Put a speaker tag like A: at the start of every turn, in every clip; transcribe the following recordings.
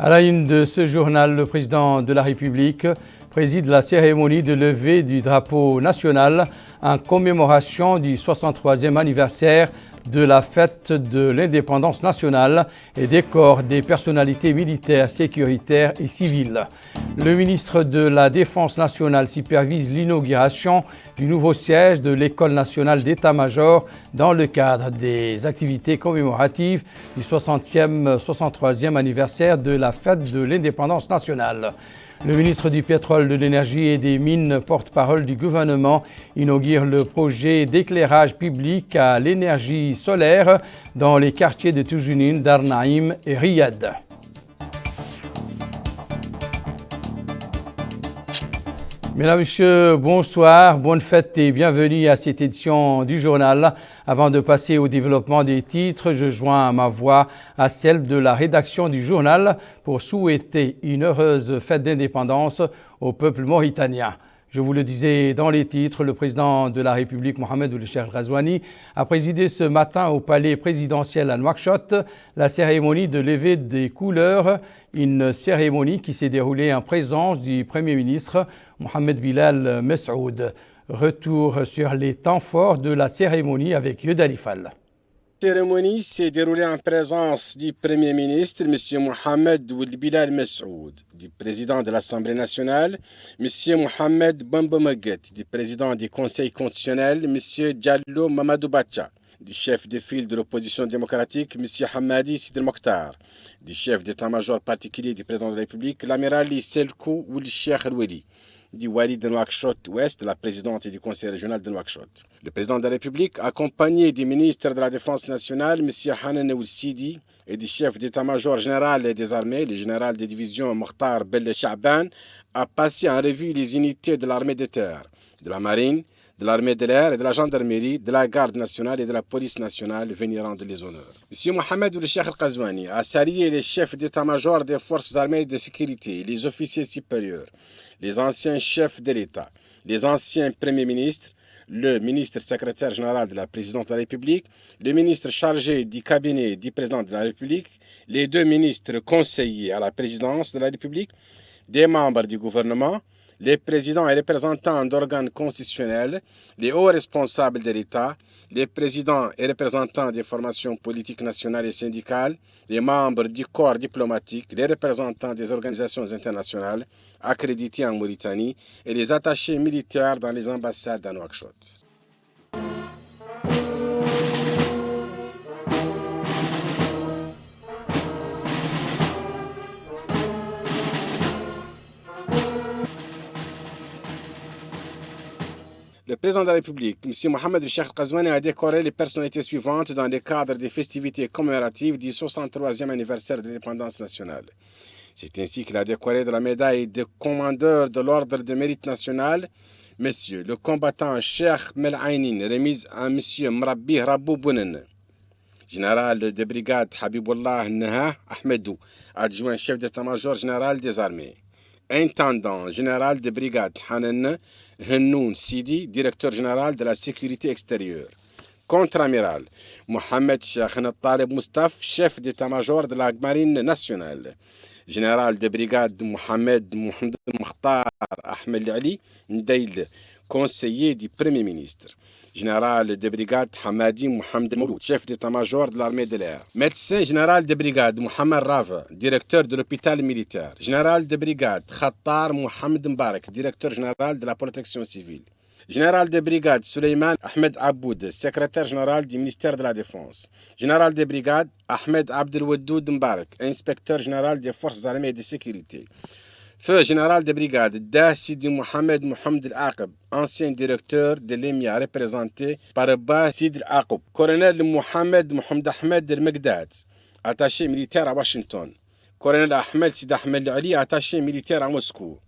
A: À la une de ce journal, le président de la République préside la cérémonie de levée du drapeau national en commémoration du 63e anniversaire de la fête de l'indépendance nationale et décore des personnalités militaires, sécuritaires et civiles. Le ministre de la Défense nationale supervise l'inauguration du nouveau siège de l'École nationale d'état-major dans le cadre des activités commémoratives du 63e anniversaire de la fête de l'indépendance nationale. Le ministre du Pétrole, de l'Énergie et des Mines, porte-parole du gouvernement, inaugure le projet d'éclairage public à l'énergie solaire dans les quartiers de Toujounin, Dar Naïm et Riyad. Mesdames, Messieurs, bonsoir, bonne fête et bienvenue à cette édition du journal. Avant de passer au développement des titres, je joins ma voix à celle de la rédaction du journal pour souhaiter une heureuse fête d'indépendance au peuple mauritanien. Je vous le disais dans les titres, le président de la République, Mohamed Ould Cheikh Ghazouani, a présidé ce matin au palais présidentiel à Nouakchott la cérémonie de levée des couleurs, une cérémonie qui s'est déroulée en présence du Premier ministre Mohamed Bilal Mes'oud. Retour sur les temps forts de la cérémonie avec Yehdali Fall.
B: La cérémonie s'est déroulée en présence du Premier ministre, M. Mohamed Ould Bilal Mes'oud, du président de l'Assemblée nationale, M. Mohamed Bambameguet, du président du Conseil constitutionnel, M. Diallo Mamadou Bacha, du chef de file de l'opposition démocratique, M. Hamadi Sidel Mokhtar, du chef d'état-major particulier du président de la République, l'amiral Selkou Ould Cheikh El-Weli, du Wali de Nouakchott-Ouest, la présidente du conseil régional de Nouakchott. Le président de la République, accompagné du ministre de la Défense nationale, M. Hanan Ould Sidi, et du chef d'état-major général des armées, le général de division Mokhtar Bel Cha'ban, a passé en revue les unités de l'armée de terre, de la marine, de l'armée de l'air et de la gendarmerie, de la garde nationale et de la police nationale venir rendre les honneurs. M. Mohamed Ould Cheikh Ghazouani a salué les chefs d'état-major des forces armées de sécurité, les officiers supérieurs, les anciens chefs de l'État, les anciens premiers ministres, le ministre secrétaire général de la présidente de la République, le ministre chargé du cabinet du président de la République, les deux ministres conseillers à la présidence de la République, des membres du gouvernement, les présidents et représentants d'organes constitutionnels, les hauts responsables de l'État, les présidents et représentants des formations politiques nationales et syndicales, les membres du corps diplomatique, les représentants des organisations internationales accréditées en Mauritanie et les attachés militaires dans les ambassades à Nouakchott. Le président de la République, M. Mohamed Ould Cheikh Ghazouani, a décoré les personnalités suivantes dans le cadre des festivités commémoratives du 63e anniversaire de l'indépendance nationale. C'est ainsi qu'il a décoré de la médaille de commandeur de l'ordre de mérite national, M. le combattant Cheikh Melainin, remise à M. Mrabbi Rabou Bounen, général de brigade Habibullah Neha Ahmedou, adjoint chef d'état-major général des armées. Intendant général de brigade Hanan Hennoun Sidi, directeur général de la sécurité extérieure. Contre-amiral Mohamed Cheikh Taleb Moustapha, chef d'état-major de la marine nationale. Général de brigade Mohamed Mokhtar Ahmed Ali Ndeil, conseiller du Premier ministre. Général de brigade Hamadi Mohamed Mouloud, chef d'état-major de l'armée de l'air. Médecin général de brigade Mohamed Rava, directeur de l'hôpital militaire. Général de brigade Khattar Mohamed Mbarak, directeur général de la protection civile. Général de brigade Suleiman Ahmed Aboud, secrétaire général du ministère de la Défense. Général de brigade Ahmed Abdelwadoud Mbarak, inspecteur général des forces armées et de sécurité. Feu général de brigade Da Sidi Mohamed Al-Aqab, ancien directeur de l'EMIA représenté par Ba Sidi Al-Aqab. Colonel Mohamed Ahmed El-Megdad, attaché militaire à Washington. Colonel Ahmed Sid Ahmed Ali, attaché militaire à Moscou.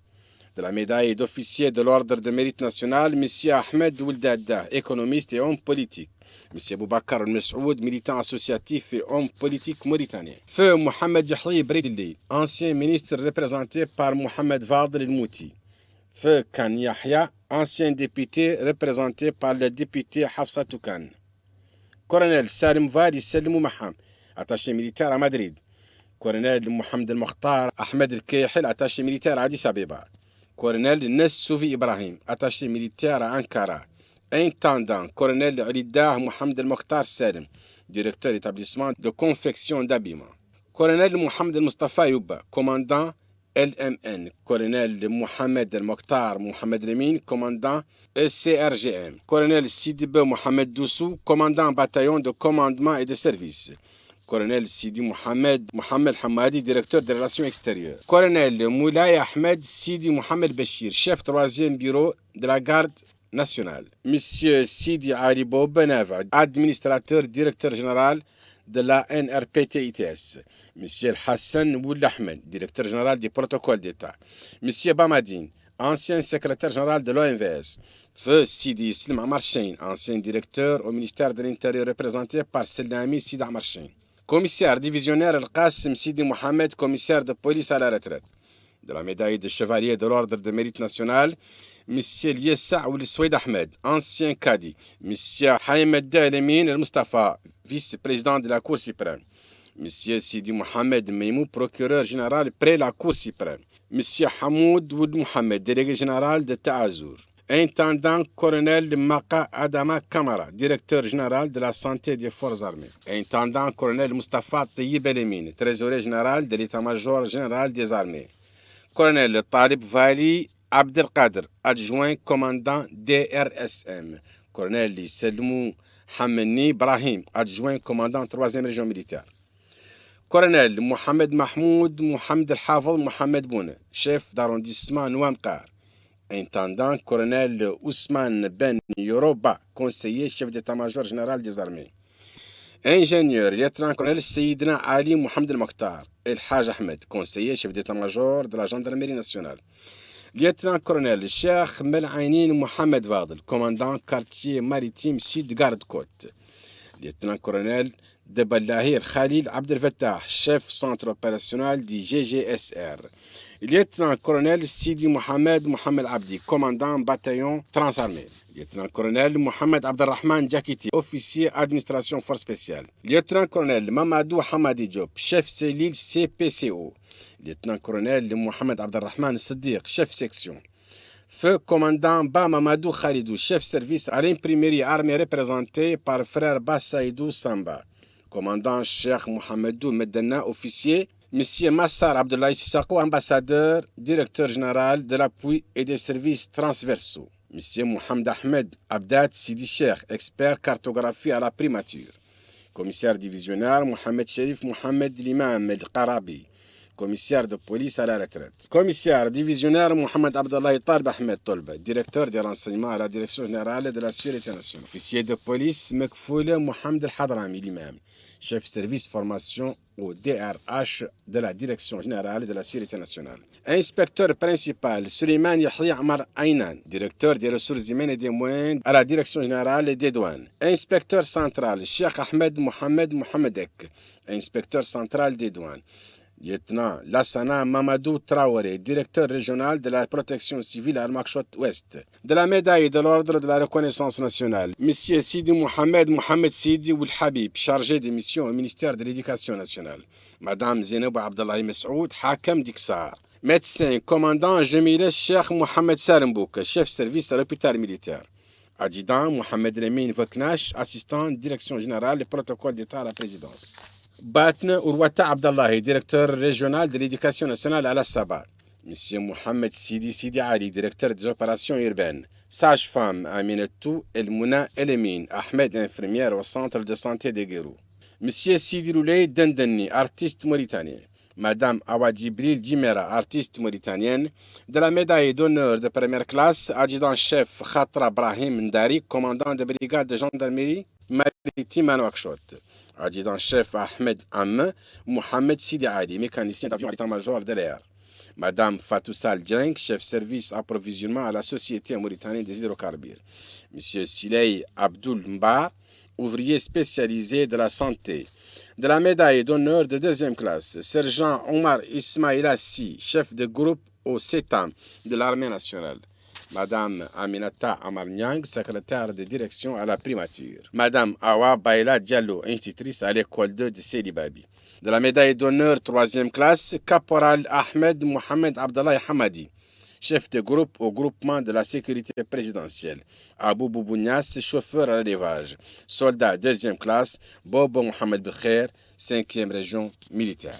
B: De la médaille d'officier de l'ordre de mérite national, M. Ahmed Ould Dadda, économiste et homme politique. M. Boubacar Mes'oud, militant associatif et homme politique mauritanien. Feu Mohamed Yahya Bredili, ancien ministre représenté par Mohamed Fadel El-Mouti. Feu Khan Yahya, ancien député représenté par le député Hafsa Toukan. Colonel Salim Vadi Selimou Maham, attaché militaire à Madrid. Colonel Mohamed El Mokhtar Ahmed El Kehel, attaché militaire à Addis Abeba. Colonel Nessouvi Ibrahim, attaché militaire à Ankara. Intendant, colonel Alidah Mohamed El Mokhtar Salim, directeur établissement de confection d'habillement. Colonel Mohamed El Mustafa Yuba, commandant LMN. Colonel Mohamed El Mokhtar Mohamed Lemin, commandant SCRGM. Colonel Sidibé Mohamed Doussou, commandant bataillon de commandement et de service. Colonel Sidi Mohamed Hamadi, directeur des relations extérieures. Colonel Moulay Ahmed Sidi Mohamed Bachir, chef 3e bureau de la garde nationale. Monsieur Sidi Ali Benav, administrateur, directeur général de la NRPTITS. Monsieur Hassan Ould Ahmed, directeur général du protocole d'État. Monsieur Bamadine, ancien secrétaire général de l'OMVS. Feu Sidi Islam Amarchain, ancien directeur au ministère de l'Intérieur représenté par Selami Sidi Amarchain. Commissaire divisionnaire Al-Qassim Sidi Mohamed, commissaire de police à la retraite. De la médaille de chevalier de l'ordre de mérite national, M. Liessa Ould Soued Ahmed, ancien cadi. M. Haïmed Delemin El Mustafa, vice-président de la Cour suprême. M. Sidi Mohamed Meimou, procureur général près la Cour suprême. M. Hamoud Ould Mohamed, délégué général de Ta'azour. Intendant colonel Maka Adama Kamara, directeur général de la santé des forces armées. Intendant colonel Mustafa Tayyib Elimine, trésorier général de l'état-major général des armées. Colonel Talib Vali Abdelkader, adjoint commandant DRSM. Colonel Selmou Hameni Ibrahim, adjoint commandant 3e région militaire. Colonel Mohamed Mahmoud Mohamed El-Hafid Mohamed Boune, chef d'arrondissement Nouamkar. Intendant colonel Ousmane Ben Yoroba, conseiller chef d'état-major général des armées. Ingénieur, lieutenant-colonel Sayyidina Ali Mohamed El Mokhtar El Haj Ahmed, conseiller chef d'état-major de la gendarmerie nationale. Lieutenant-colonel Cheikh Melainin Mohamed Vadel, commandant quartier maritime Sud Garde-Côte. Lieutenant-colonel Deballahi El Khalil Abdel Fattah, chef centre opérationnel du GGSR. Lieutenant-colonel Sidi Mohamed Mohamed Abdi, commandant bataillon transarmé. Lieutenant-colonel Mohamed Abdelrahman Diakiti, officier administration force spéciale. Lieutenant-colonel Mamadou Hamadi Diop, chef cellule CPCO. Lieutenant-colonel Mohamed Abdelrahman Siddiq, chef section. Feu commandant Ba Mamadou Khalidou, chef service à l'imprimerie armée représenté par frère Bassaïdou Samba. Commandant Cheikh Mohamedou Medena, officier. Monsieur Massar Abdoulaye Sissako, ambassadeur, directeur général de l'appui et des services transversaux. Monsieur Mohamed Ahmed Abdad Sidi Cheikh, expert cartographie à la primature. Commissaire divisionnaire Mohamed Sherif Mohamed L'Imam El Qarabi, commissaire de police à la retraite. Commissaire divisionnaire Mohamed Abdallah Talb Ahmed Tolba, directeur des renseignements à la direction générale de la sûreté nationale. Officier de police Mekfoule Mohamed El Hadrami L'Imam, chef service formation au DRH de la Direction générale de la Sûreté nationale. Inspecteur principal, Suleiman Yahya Amar Aynan, directeur des ressources humaines et des moyens à la Direction générale des douanes. Inspecteur central, Cheikh Ahmed Mohamed Mohamedek, inspecteur central des douanes. Lieutenant Lassana Mamadou Traoré, directeur régional de la protection civile à Nouakchott-Ouest. De la médaille de l'ordre de la reconnaissance nationale, Monsieur Sidi Mohamed Sidi Ould Habib, chargé des missions au ministère de l'Éducation nationale. Madame Zainab Abdallahi Messoud, Hakam d'Iksar. Médecin, commandant Jemile Cheikh Mohamed Salembouk, chef service à l'hôpital militaire. Adjudant Mohamed Lemine Voknash, assistant direction générale et protocole d'État à la présidence. Batne Urwata Abdallahi, directeur régional de l'éducation nationale à la Saba. Monsieur Mohamed Sidi Ali, directeur des opérations urbaines. Sage-femme Aminatou El Mouna Elimine Ahmed, infirmière au centre de santé de Guérou. Monsieur Sidi Louley Dendeni, artiste mauritanien. Madame Awa Djibril Djimera, artiste mauritanienne. De la médaille d'honneur de première classe, adjudant-chef Khatra Brahim Ndari, commandant de brigade de gendarmerie maritime à Nouakchott. Adjudant-chef Ahmed Amme Mohamed Sidi Ali, mécanicien d'avion à l'état-major de l'air. Madame Fatou Sal Dieng, chef service approvisionnement à la Société mauritanienne des hydrocarbures. Monsieur Siley Abdoul Mbar, ouvrier spécialisé de la santé. De la médaille d'honneur de deuxième classe, sergent Omar Ismail Assi, chef de groupe au CETAM de l'armée nationale. Madame Aminata Amarnyang, secrétaire de direction à la primature. Madame Awa Baila Diallo, institutrice à l'école 2 de Selibabi. De la médaille d'honneur 3e classe, Caporal Ahmed Mohamed Abdallah Hamadi, chef de groupe au groupement de la sécurité présidentielle. Abou Boubounias, chauffeur à l'élevage. Soldat 2e classe, Bobo Mohamed Bekher, 5e région militaire.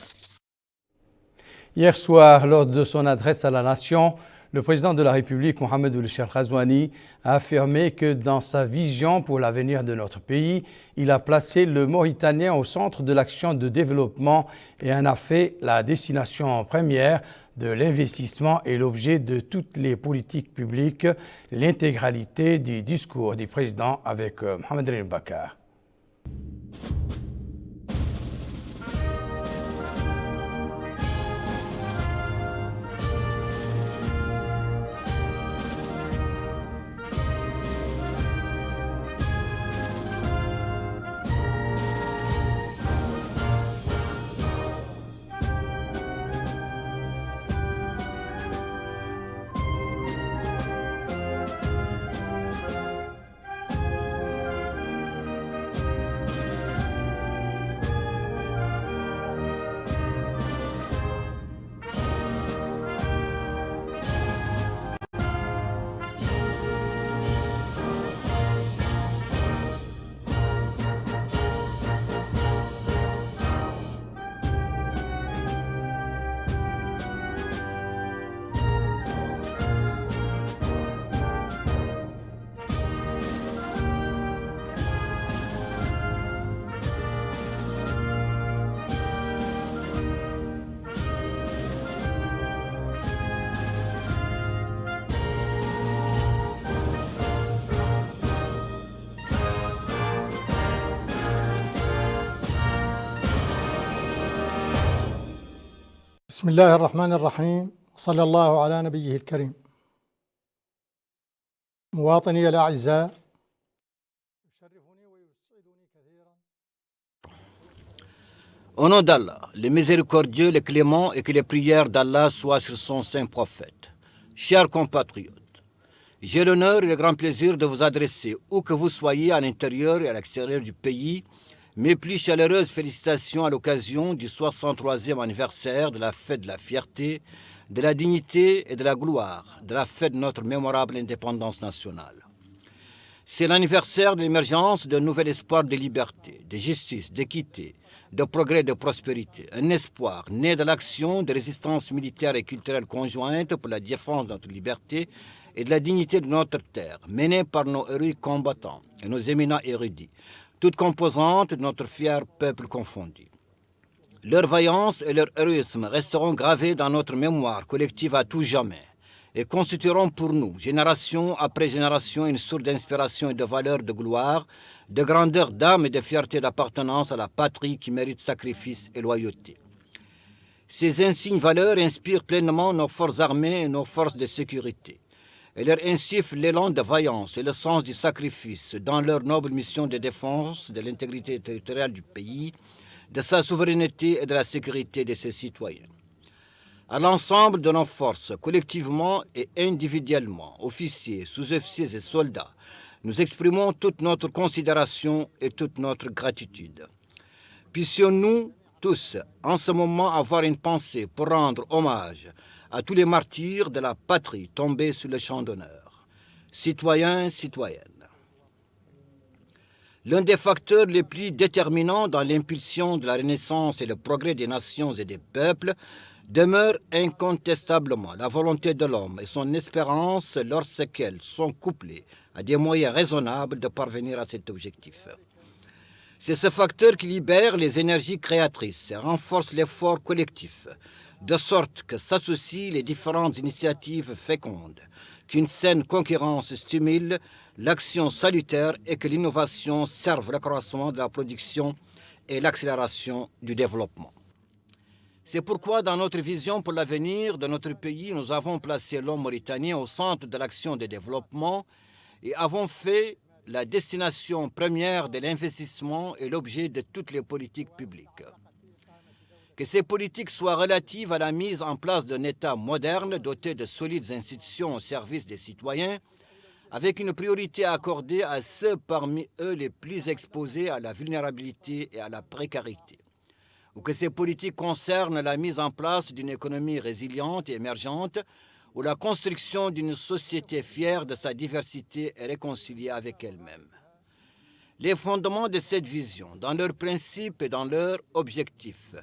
A: Hier soir, lors de son adresse à la nation, le président de la République, Mohamed Ould Cheikh Ghazouani, a affirmé que dans sa vision pour l'avenir de notre pays, il a placé le Mauritanien au centre de l'action de développement et en a fait la destination première de l'investissement et l'objet de toutes les politiques publiques, l'intégralité du discours du président avec Mohamed El Bakar.
C: بسم الله الرحمن الرحيم صلى الله على نبيه الكريم. مواطني الأعزاء، يشرفني ويسعدني كثيرا.
D: Au nom d'Allah, le miséricordieux, le clément, et que les prières d'Allah soient sur son saint prophète. Chers compatriotes, j'ai l'honneur et le grand plaisir de vous adresser, où que vous soyez à l'intérieur et à l'extérieur du pays, mes plus chaleureuses félicitations à l'occasion du 63e anniversaire de la fête de la fierté, de la dignité et de la gloire, de la fête de notre mémorable indépendance nationale. C'est l'anniversaire de l'émergence d'un nouvel espoir de liberté, de justice, d'équité, de progrès et de prospérité. Un espoir né de l'action de résistance militaire et culturelle conjointe pour la défense de notre liberté et de la dignité de notre terre, menée par nos héroïques combattants et nos éminents érudits, toutes composantes de notre fier peuple confondu. Leur vaillance et leur héroïsme resteront gravés dans notre mémoire collective à tout jamais et constitueront pour nous, génération après génération, une source d'inspiration et de valeur, de gloire, de grandeur d'âme et de fierté d'appartenance à la patrie qui mérite sacrifice et loyauté. Ces insignes valeurs inspirent pleinement nos forces armées et nos forces de sécurité, et leur insufflent l'élan de vaillance et le sens du sacrifice dans leur noble mission de défense de l'intégrité territoriale du pays, de sa souveraineté et de la sécurité de ses citoyens. À l'ensemble de nos forces, collectivement et individuellement, officiers, sous-officiers et soldats, nous exprimons toute notre considération et toute notre gratitude. Puissions-nous tous, en ce moment, avoir une pensée pour rendre hommage à tous les martyrs de la patrie tombés sur le champ d'honneur. Citoyens, citoyennes. L'un des facteurs les plus déterminants dans l'impulsion de la Renaissance et le progrès des nations et des peuples demeure incontestablement la volonté de l'homme et son espérance lorsqu'elles sont couplées à des moyens raisonnables de parvenir à cet objectif. C'est ce facteur qui libère les énergies créatrices et renforce l'effort collectif, de sorte que s'associent les différentes initiatives fécondes, qu'une saine concurrence stimule l'action salutaire et que l'innovation serve l'accroissement de la production et l'accélération du développement. C'est pourquoi, dans notre vision pour l'avenir de notre pays, nous avons placé l'homme mauritanien au centre de l'action de développement et avons fait la destination première de l'investissement et l'objet de toutes les politiques publiques. Que ces politiques soient relatives à la mise en place d'un État moderne doté de solides institutions au service des citoyens, avec une priorité accordée à ceux parmi eux les plus exposés à la vulnérabilité et à la précarité. ou que ces politiques concernent la mise en place d'une économie résiliente et émergente, ou la construction d'une société fière de sa diversité et réconciliée avec elle-même. Les fondements de cette vision, dans leurs principes et dans leurs objectifs,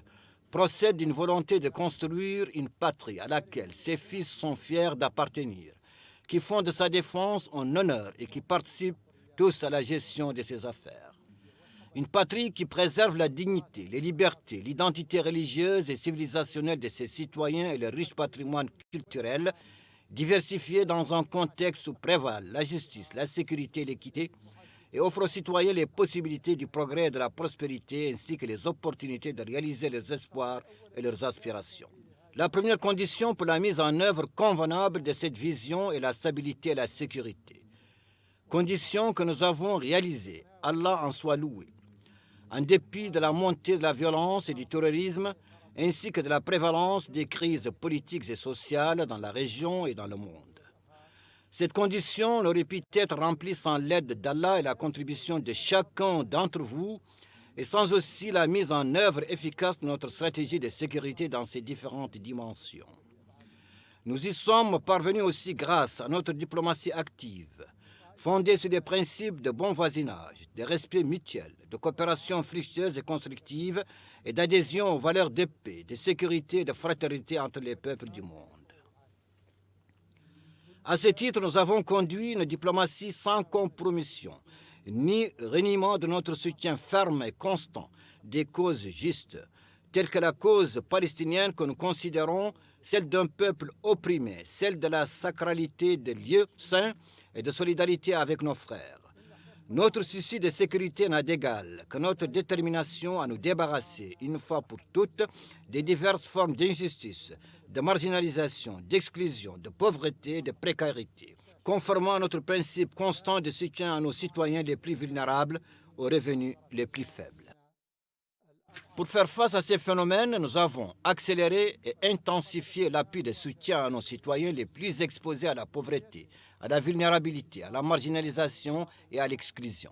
D: procèdent d'une volonté de construire une patrie à laquelle ses fils sont fiers d'appartenir, qui font de sa défense un honneur et qui participent tous à la gestion de ses affaires. Une patrie qui préserve la dignité, les libertés, l'identité religieuse et civilisationnelle de ses citoyens et le riche patrimoine culturel, diversifié dans un contexte où prévalent la justice, la sécurité et l'équité, et offre aux citoyens les possibilités du progrès et de la prospérité ainsi que les opportunités de réaliser leurs espoirs et leurs aspirations. La première condition pour la mise en œuvre convenable de cette vision est la stabilité et la sécurité. Condition que nous avons réalisée, Allah en soit loué, en dépit de la montée de la violence et du terrorisme, ainsi que de la prévalence des crises politiques et sociales dans la région et dans le monde. Cette condition n'aurait pu être remplie sans l'aide d'Allah et la contribution de chacun d'entre vous, et sans aussi la mise en œuvre efficace de notre stratégie de sécurité dans ses différentes dimensions. Nous y sommes parvenus aussi grâce à notre diplomatie active, fondée sur des principes de bon voisinage, de respect mutuel, de coopération fructueuse et constructive et d'adhésion aux valeurs de paix, de sécurité et de fraternité entre les peuples du monde. À ce titre, nous avons conduit une diplomatie sans compromission, ni reniement de notre soutien ferme et constant des causes justes, telles que la cause palestinienne que nous considérons celle d'un peuple opprimé, celle de la sacralité des lieux saints et de solidarité avec nos frères. Notre souci de sécurité n'a d'égal que notre détermination à nous débarrasser, une fois pour toutes, des diverses formes d'injustice, de marginalisation, d'exclusion, de pauvreté et de précarité, conformément à notre principe constant de soutien à nos citoyens les plus vulnérables, aux revenus les plus faibles. Pour faire face à ces phénomènes, nous avons accéléré et intensifié l'appui de soutien à nos citoyens les plus exposés à la pauvreté, à la vulnérabilité, à la marginalisation et à l'exclusion,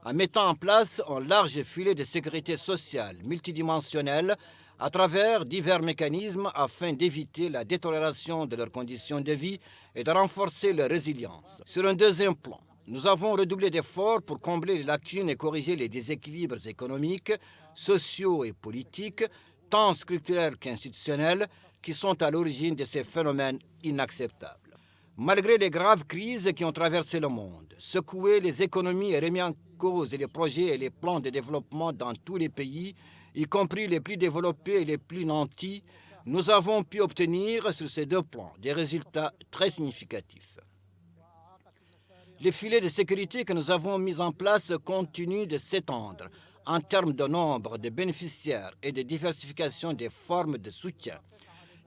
D: en mettant en place un large filet de sécurité sociale multidimensionnel à travers divers mécanismes afin d'éviter la détérioration de leurs conditions de vie et de renforcer leur résilience. Sur un deuxième plan, nous avons redoublé d'efforts pour combler les lacunes et corriger les déséquilibres économiques, sociaux et politiques, tant structurels qu'institutionnels, qui sont à l'origine de ces phénomènes inacceptables. Malgré les graves crises qui ont traversé le monde, secoué les économies et remis en cause les projets et les plans de développement dans tous les pays, y compris les plus développés et les plus nantis, nous avons pu obtenir sur ces deux plans des résultats très significatifs. Les filets de sécurité que nous avons mis en place continuent de s'étendre en termes de nombre de bénéficiaires et de diversification des formes de soutien,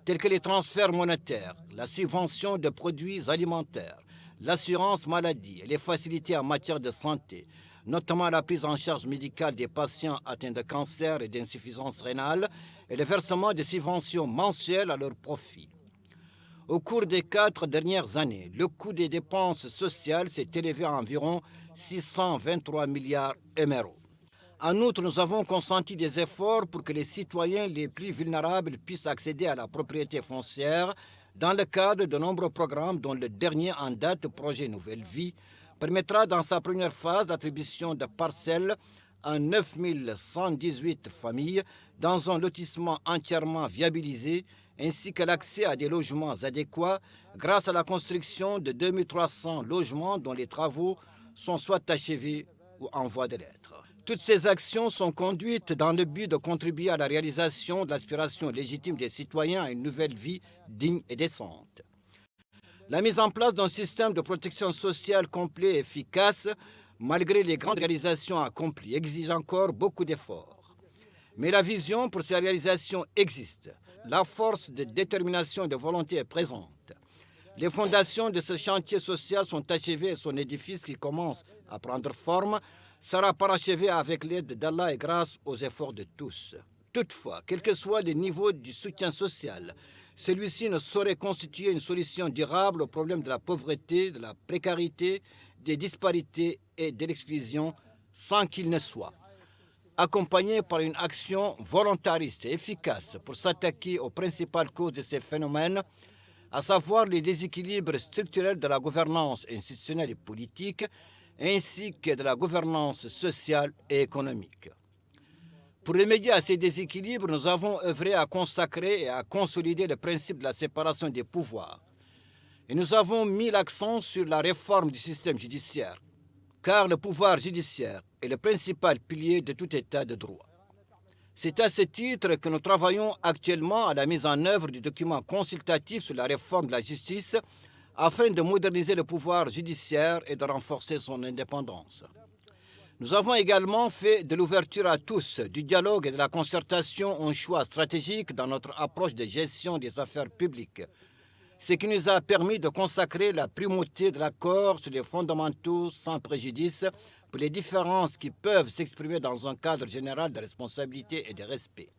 D: tels que les transferts monétaires, la subvention de produits alimentaires, l'assurance maladie et les facilités en matière de santé, notamment la prise en charge médicale des patients atteints de cancer et d'insuffisance rénale et le versement de subventions mensuelles à leur profit. Au cours des 4 dernières années, le coût des dépenses sociales s'est élevé à environ 623 milliards d'euros. En outre, nous avons consenti des efforts pour que les citoyens les plus vulnérables puissent accéder à la propriété foncière dans le cadre de nombreux programmes dont le dernier en date, Projet Nouvelle Vie, permettra dans sa première phase l'attribution de parcelles à 9118 familles dans un lotissement entièrement viabilisé ainsi que l'accès à des logements adéquats grâce à la construction de 2300 logements dont les travaux sont soit achevés ou en voie de l'être. Toutes ces actions sont conduites dans le but de contribuer à la réalisation de l'aspiration légitime des citoyens à une nouvelle vie digne et décente. La mise en place d'un système de protection sociale complet et efficace, malgré les grandes réalisations accomplies, exige encore beaucoup d'efforts. Mais la vision pour ces réalisations existe. La force de détermination et de volonté est présente. Les fondations de ce chantier social sont achevées et son édifice qui commence à prendre forme sera parachevé avec l'aide d'Allah et grâce aux efforts de tous. Toutefois, quel que soit le niveau du soutien social, celui-ci ne saurait constituer une solution durable au problème de la pauvreté, de la précarité, des disparités et de l'exclusion sans qu'il ne soit accompagnée par une action volontariste et efficace pour s'attaquer aux principales causes de ces phénomènes, à savoir les déséquilibres structurels de la gouvernance institutionnelle et politique, ainsi que de la gouvernance sociale et économique. Pour remédier à ces déséquilibres, nous avons œuvré à consacrer et à consolider le principe de la séparation des pouvoirs. Et nous avons mis l'accent sur la réforme du système judiciaire, car le pouvoir judiciaire est le principal pilier de tout État de droit. C'est à ce titre que nous travaillons actuellement à la mise en œuvre du document consultatif sur la réforme de la justice afin de moderniser le pouvoir judiciaire et de renforcer son indépendance. Nous avons également fait de l'ouverture à tous, du dialogue et de la concertation un choix stratégique dans notre approche de gestion des affaires publiques, ce qui nous a permis de consacrer la primauté de l'accord sur les fondamentaux sans préjudice pour les différences qui peuvent s'exprimer dans un cadre général de responsabilité et de respect.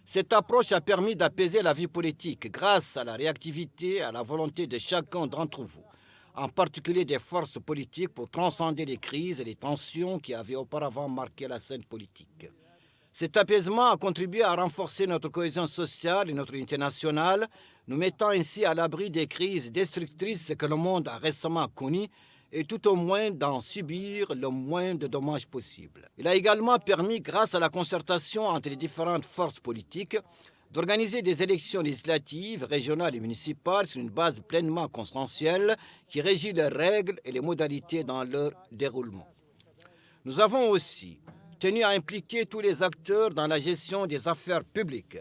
D: Cette approche a permis d'apaiser la vie politique grâce à la réactivité et à la volonté de chacun d'entre vous, en particulier des forces politiques, pour transcender les crises et les tensions qui avaient auparavant marqué la scène politique. Cet apaisement a contribué à renforcer notre cohésion sociale et notre unité nationale, nous mettant ainsi à l'abri des crises destructrices que le monde a récemment connues et tout au moins d'en subir le moins de dommages possible. Il a également permis, grâce à la concertation entre les différentes forces politiques, d'organiser des élections législatives, régionales et municipales sur une base pleinement consensuelle qui régit les règles et les modalités dans leur déroulement. Nous avons aussi tenu à impliquer tous les acteurs dans la gestion des affaires publiques,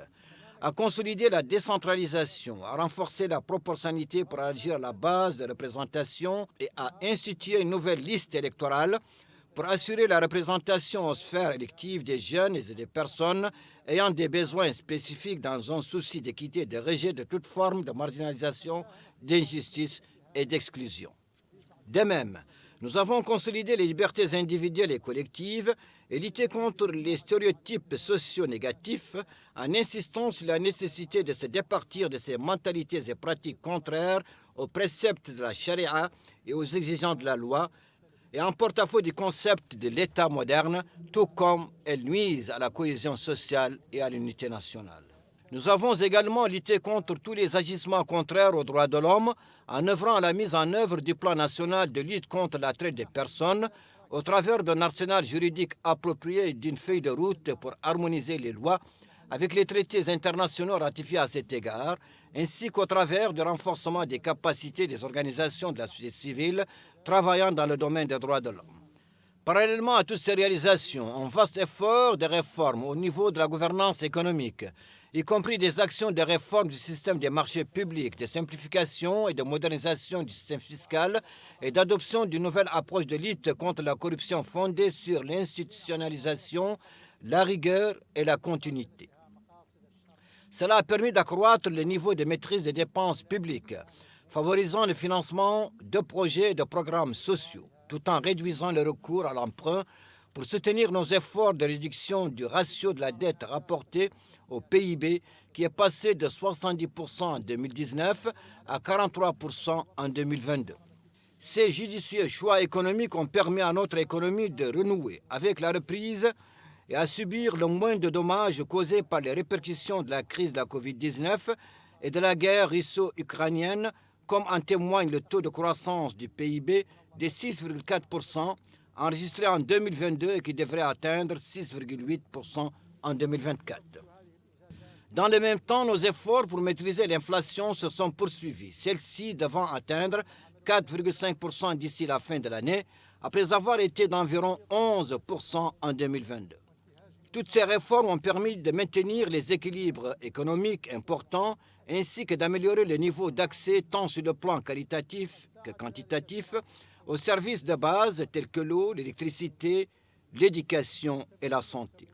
D: à consolider la décentralisation, à renforcer la proportionnalité pour agir à la base de représentation et à instituer une nouvelle liste électorale pour assurer la représentation aux sphères électives des jeunes et des personnes ayant des besoins spécifiques dans un souci d'équité et de rejet de toute forme de marginalisation, d'injustice et d'exclusion. De même, nous avons consolidé les libertés individuelles et collectives et lutté contre les stéréotypes sociaux négatifs en insistant sur la nécessité de se départir de ces mentalités et pratiques contraires aux préceptes de la charia et aux exigences de la loi et en porte-à-faux du concept de l'État moderne, tout comme elles nuisent à la cohésion sociale et à l'unité nationale. Nous avons également lutté contre tous les agissements contraires aux droits de l'homme en œuvrant à la mise en œuvre du plan national de lutte contre la traite des personnes au travers d'un arsenal juridique approprié et d'une feuille de route pour harmoniser les lois avec les traités internationaux ratifiés à cet égard, ainsi qu'au travers du renforcement des capacités des organisations de la société civile travaillant dans le domaine des droits de l'homme. Parallèlement à toutes ces réalisations, un vaste effort de réforme au niveau de la gouvernance économique, y compris des actions de réforme du système des marchés publics, de simplification et de modernisation du système fiscal et d'adoption d'une nouvelle approche de lutte contre la corruption fondée sur l'institutionnalisation, la rigueur et la continuité. Cela a permis d'accroître le niveau de maîtrise des dépenses publiques, favorisant le financement de projets et de programmes sociaux, tout en réduisant le recours à l'emprunt pour soutenir nos efforts de réduction du ratio de la dette rapportée au PIB qui est passé de 70% en 2019 à 43% en 2022. Ces judicieux choix économiques ont permis à notre économie de renouer avec la reprise et à subir le moins de dommages causés par les répercussions de la crise de la Covid-19 et de la guerre russo-ukrainienne, comme en témoigne le taux de croissance du PIB de 6,4% enregistré en 2022 et qui devrait atteindre 6,8% en 2024. Dans le même temps, nos efforts pour maîtriser l'inflation se sont poursuivis, celle-ci devant atteindre 4,5% d'ici la fin de l'année, après avoir été d'environ 11% en 2022. Toutes ces réformes ont permis de maintenir les équilibres économiques importants ainsi que d'améliorer le niveau d'accès tant sur le plan qualitatif que quantitatif aux services de base tels que l'eau, l'électricité, l'éducation et la santé.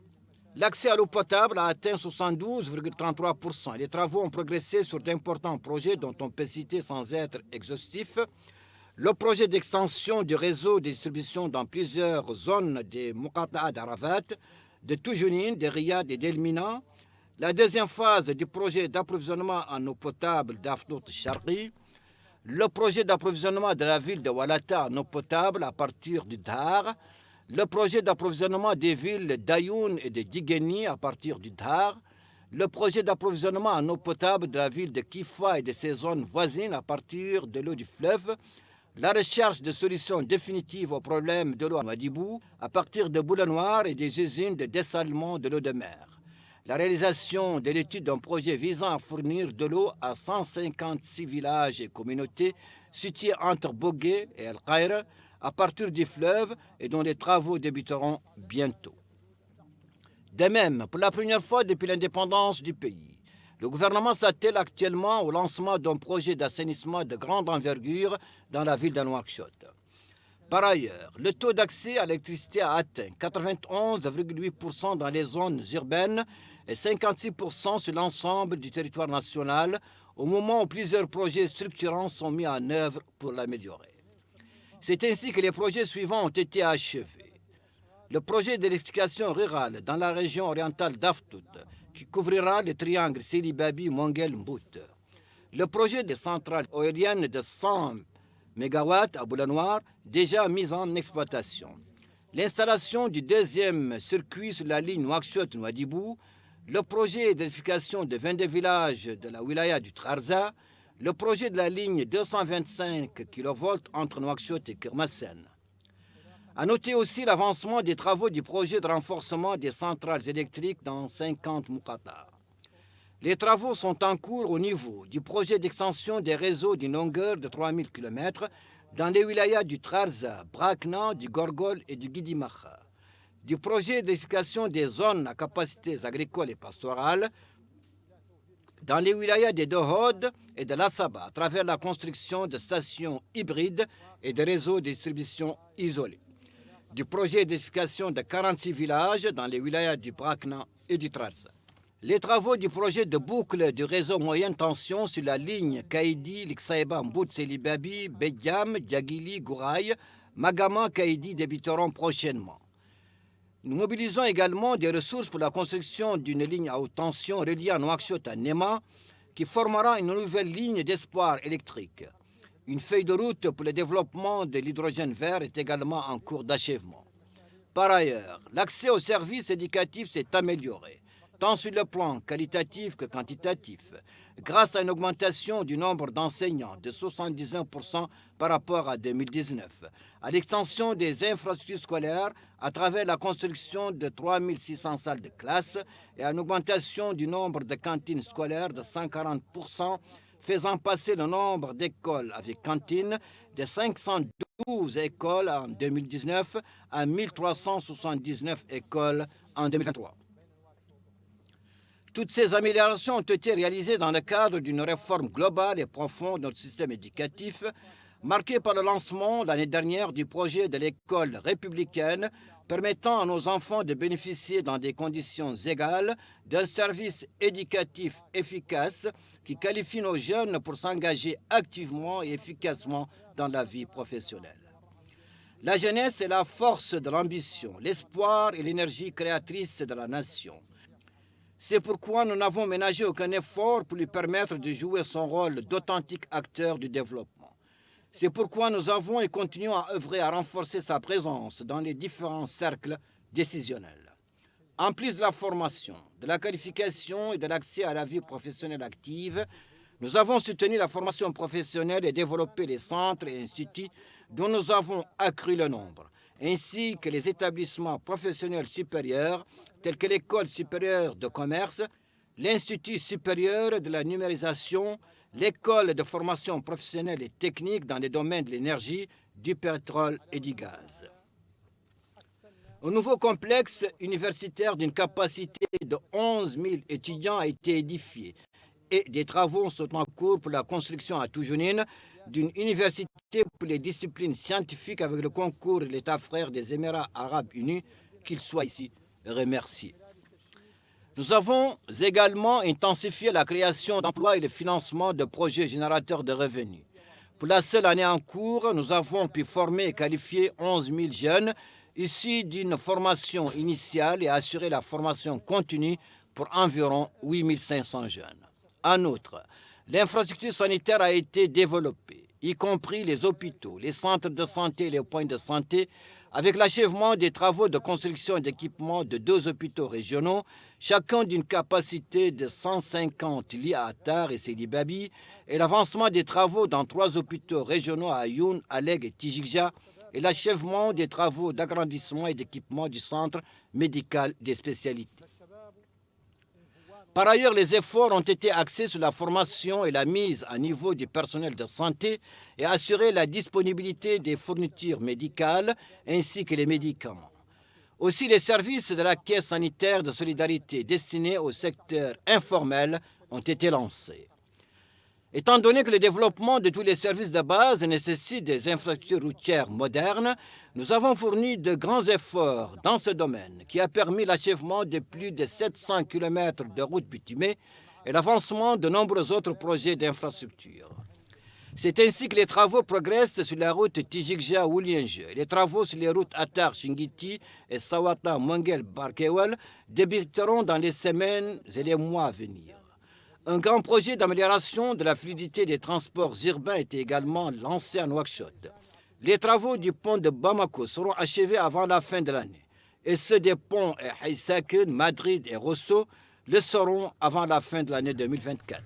D: L'accès à l'eau potable a atteint 72,33%. Les travaux ont progressé sur d'importants projets dont on peut citer sans être exhaustif le projet d'extension du réseau de distribution dans plusieurs zones des Muqata'a d'Arafat, de Toujounine, de Riyad et d'Elmina, la deuxième phase du projet d'approvisionnement en eau potable d'Afnout Sharqi, le projet d'approvisionnement de la ville de Walata en eau potable à partir du Dhar, le projet d'approvisionnement des villes d'Ayoun et de Digueni à partir du Dhar, le projet d'approvisionnement en eau potable de la ville de Kifa et de ses zones voisines à partir de l'eau du fleuve, la recherche de solutions définitives au problème de l'eau à Nouadhibou à partir de Boule Noire et des usines de dessalement de l'eau de mer, la réalisation de l'étude d'un projet visant à fournir de l'eau à 156 villages et communautés situés entre Bogué et El Khair à partir du fleuve et dont les travaux débuteront bientôt. De même, pour la première fois depuis l'indépendance du pays, le gouvernement s'attelle actuellement au lancement d'un projet d'assainissement de grande envergure dans la ville de Nouakchott. Par ailleurs, le taux d'accès à l'électricité a atteint 91,8% dans les zones urbaines et 56% sur l'ensemble du territoire national, au moment où plusieurs projets structurants sont mis en œuvre pour l'améliorer. C'est ainsi que les projets suivants ont été achevés. Le projet d'électrification rurale dans la région orientale d'Aftout, qui couvrira le triangle Sili-Babi-Mongel-Mbout. Le projet de centrale éolienne de 100 MW à Boule Noire, déjà mis en exploitation. L'installation du deuxième circuit sur la ligne Nouakchott-Nouadhibou, le projet d'électrification de 22 villages de la wilaya du Trarza, le projet de la ligne 225 kV entre Nouakchott et Kermassen. À noter aussi l'avancement des travaux du projet de renforcement des centrales électriques dans 50 Mouqata. Les travaux sont en cours au niveau du projet d'extension des réseaux d'une longueur de 3000 km dans les wilayas du Trarza, Brakna, du Gorgol et du Guidimacha, du projet d'électrification des zones à capacités agricoles et pastorales dans les wilayas des Dohod et de l'Assaba à travers la construction de stations hybrides et de réseaux de distribution isolés, du projet d'électrification de 46 villages dans les wilayas du Brakna et du Trarza. Les travaux du projet de boucle du réseau moyenne tension sur la ligne Kaïdi, Liksaïba, Mbout, Selibabi, Bedjam, Diagili, Gouraï, Magama, Kaïdi débuteront prochainement. Nous mobilisons également des ressources pour la construction d'une ligne à haute tension reliée Nouakchott à Nema, qui formera une nouvelle ligne d'espoir électrique. Une feuille de route pour le développement de l'hydrogène vert est également en cours d'achèvement. Par ailleurs, l'accès aux services éducatifs s'est amélioré, tant sur le plan qualitatif que quantitatif, grâce à une augmentation du nombre d'enseignants de 79% par rapport à 2019, à l'extension des infrastructures scolaires à travers la construction de 3600 salles de classe et à une augmentation du nombre de cantines scolaires de 140%, faisant passer le nombre d'écoles avec cantine de 512 écoles en 2019 à 1379 écoles en 2023. Toutes ces améliorations ont été réalisées dans le cadre d'une réforme globale et profonde de notre système éducatif, marquée par le lancement l'année dernière du projet de l'école républicaine permettant à nos enfants de bénéficier dans des conditions égales d'un service éducatif efficace qui qualifie nos jeunes pour s'engager activement et efficacement dans la vie professionnelle. La jeunesse est la force de l'ambition, l'espoir et l'énergie créatrice de la nation. C'est pourquoi nous n'avons ménagé aucun effort pour lui permettre de jouer son rôle d'authentique acteur du développement. C'est pourquoi nous avons et continuons à œuvrer à renforcer sa présence dans les différents cercles décisionnels. En plus de la formation, de la qualification et de l'accès à la vie professionnelle active, nous avons soutenu la formation professionnelle et développé les centres et instituts dont nous avons accru le nombre, ainsi que les établissements professionnels supérieurs tels que l'École supérieure de commerce, l'Institut supérieur de la numérisation, l'École de formation professionnelle et technique dans les domaines de l'énergie, du pétrole et du gaz. Un nouveau complexe universitaire d'une capacité de 11 000 étudiants a été édifié et des travaux sont en cours pour la construction à Toujounine d'une université pour les disciplines scientifiques avec le concours de l'État frère des Émirats arabes unis, qu'il soit ici remercié. Nous avons également intensifié la création d'emplois et le financement de projets générateurs de revenus. Pour la seule année en cours, nous avons pu former et qualifier 11 000 jeunes issus d'une formation initiale et assurer la formation continue pour environ 8 500 jeunes. En outre, l'infrastructure sanitaire a été développée, y compris les hôpitaux, les centres de santé et les points de santé, avec l'achèvement des travaux de construction et d'équipement de 2 hôpitaux régionaux, chacun d'une capacité de 150 lits à Attar et Sidi Babi, et l'avancement des travaux dans 3 hôpitaux régionaux à Ayoun, Aleg et Tijigja, et l'achèvement des travaux d'agrandissement et d'équipement du centre médical des spécialités. Par ailleurs, les efforts ont été axés sur la formation et la mise à niveau du personnel de santé et assurer la disponibilité des fournitures médicales ainsi que les médicaments. Aussi, les services de la Caisse sanitaire de solidarité destinés au secteur informel ont été lancés. Étant donné que le développement de tous les services de base nécessite des infrastructures routières modernes, nous avons fourni de grands efforts dans ce domaine qui a permis l'achèvement de plus de 700 km de routes bitumées et l'avancement de nombreux autres projets d'infrastructures. C'est ainsi que les travaux progressent sur la route Tijigja-Oulienje et les travaux sur les routes Attar-Shingiti et Sawata-Mongel-Barkewal débuteront dans les semaines et les mois à venir. Un grand projet d'amélioration de la fluidité des transports urbains était également lancé à Nouakchott. Les travaux du pont de Bamako seront achevés avant la fin de l'année, et ceux des ponts à Haïsaken, Madrid et Rosso le seront avant la fin de l'année 2024.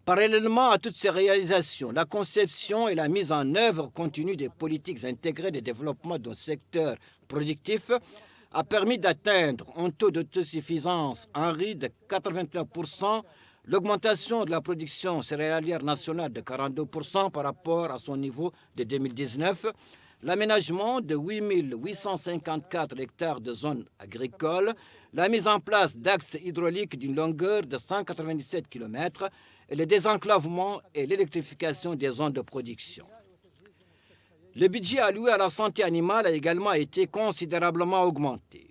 D: Parallèlement à toutes ces réalisations, la conception et la mise en œuvre continue des politiques intégrées de développement d'un secteur productif a permis d'atteindre un taux d'autosuffisance en riz de 81%, l'augmentation de la production céréalière nationale de 42% par rapport à son niveau de 2019, l'aménagement de 8 854 hectares de zones agricoles, la mise en place d'axes hydrauliques d'une longueur de 197 km et le désenclavement et l'électrification des zones de production. Le budget alloué à la santé animale a également été considérablement augmenté.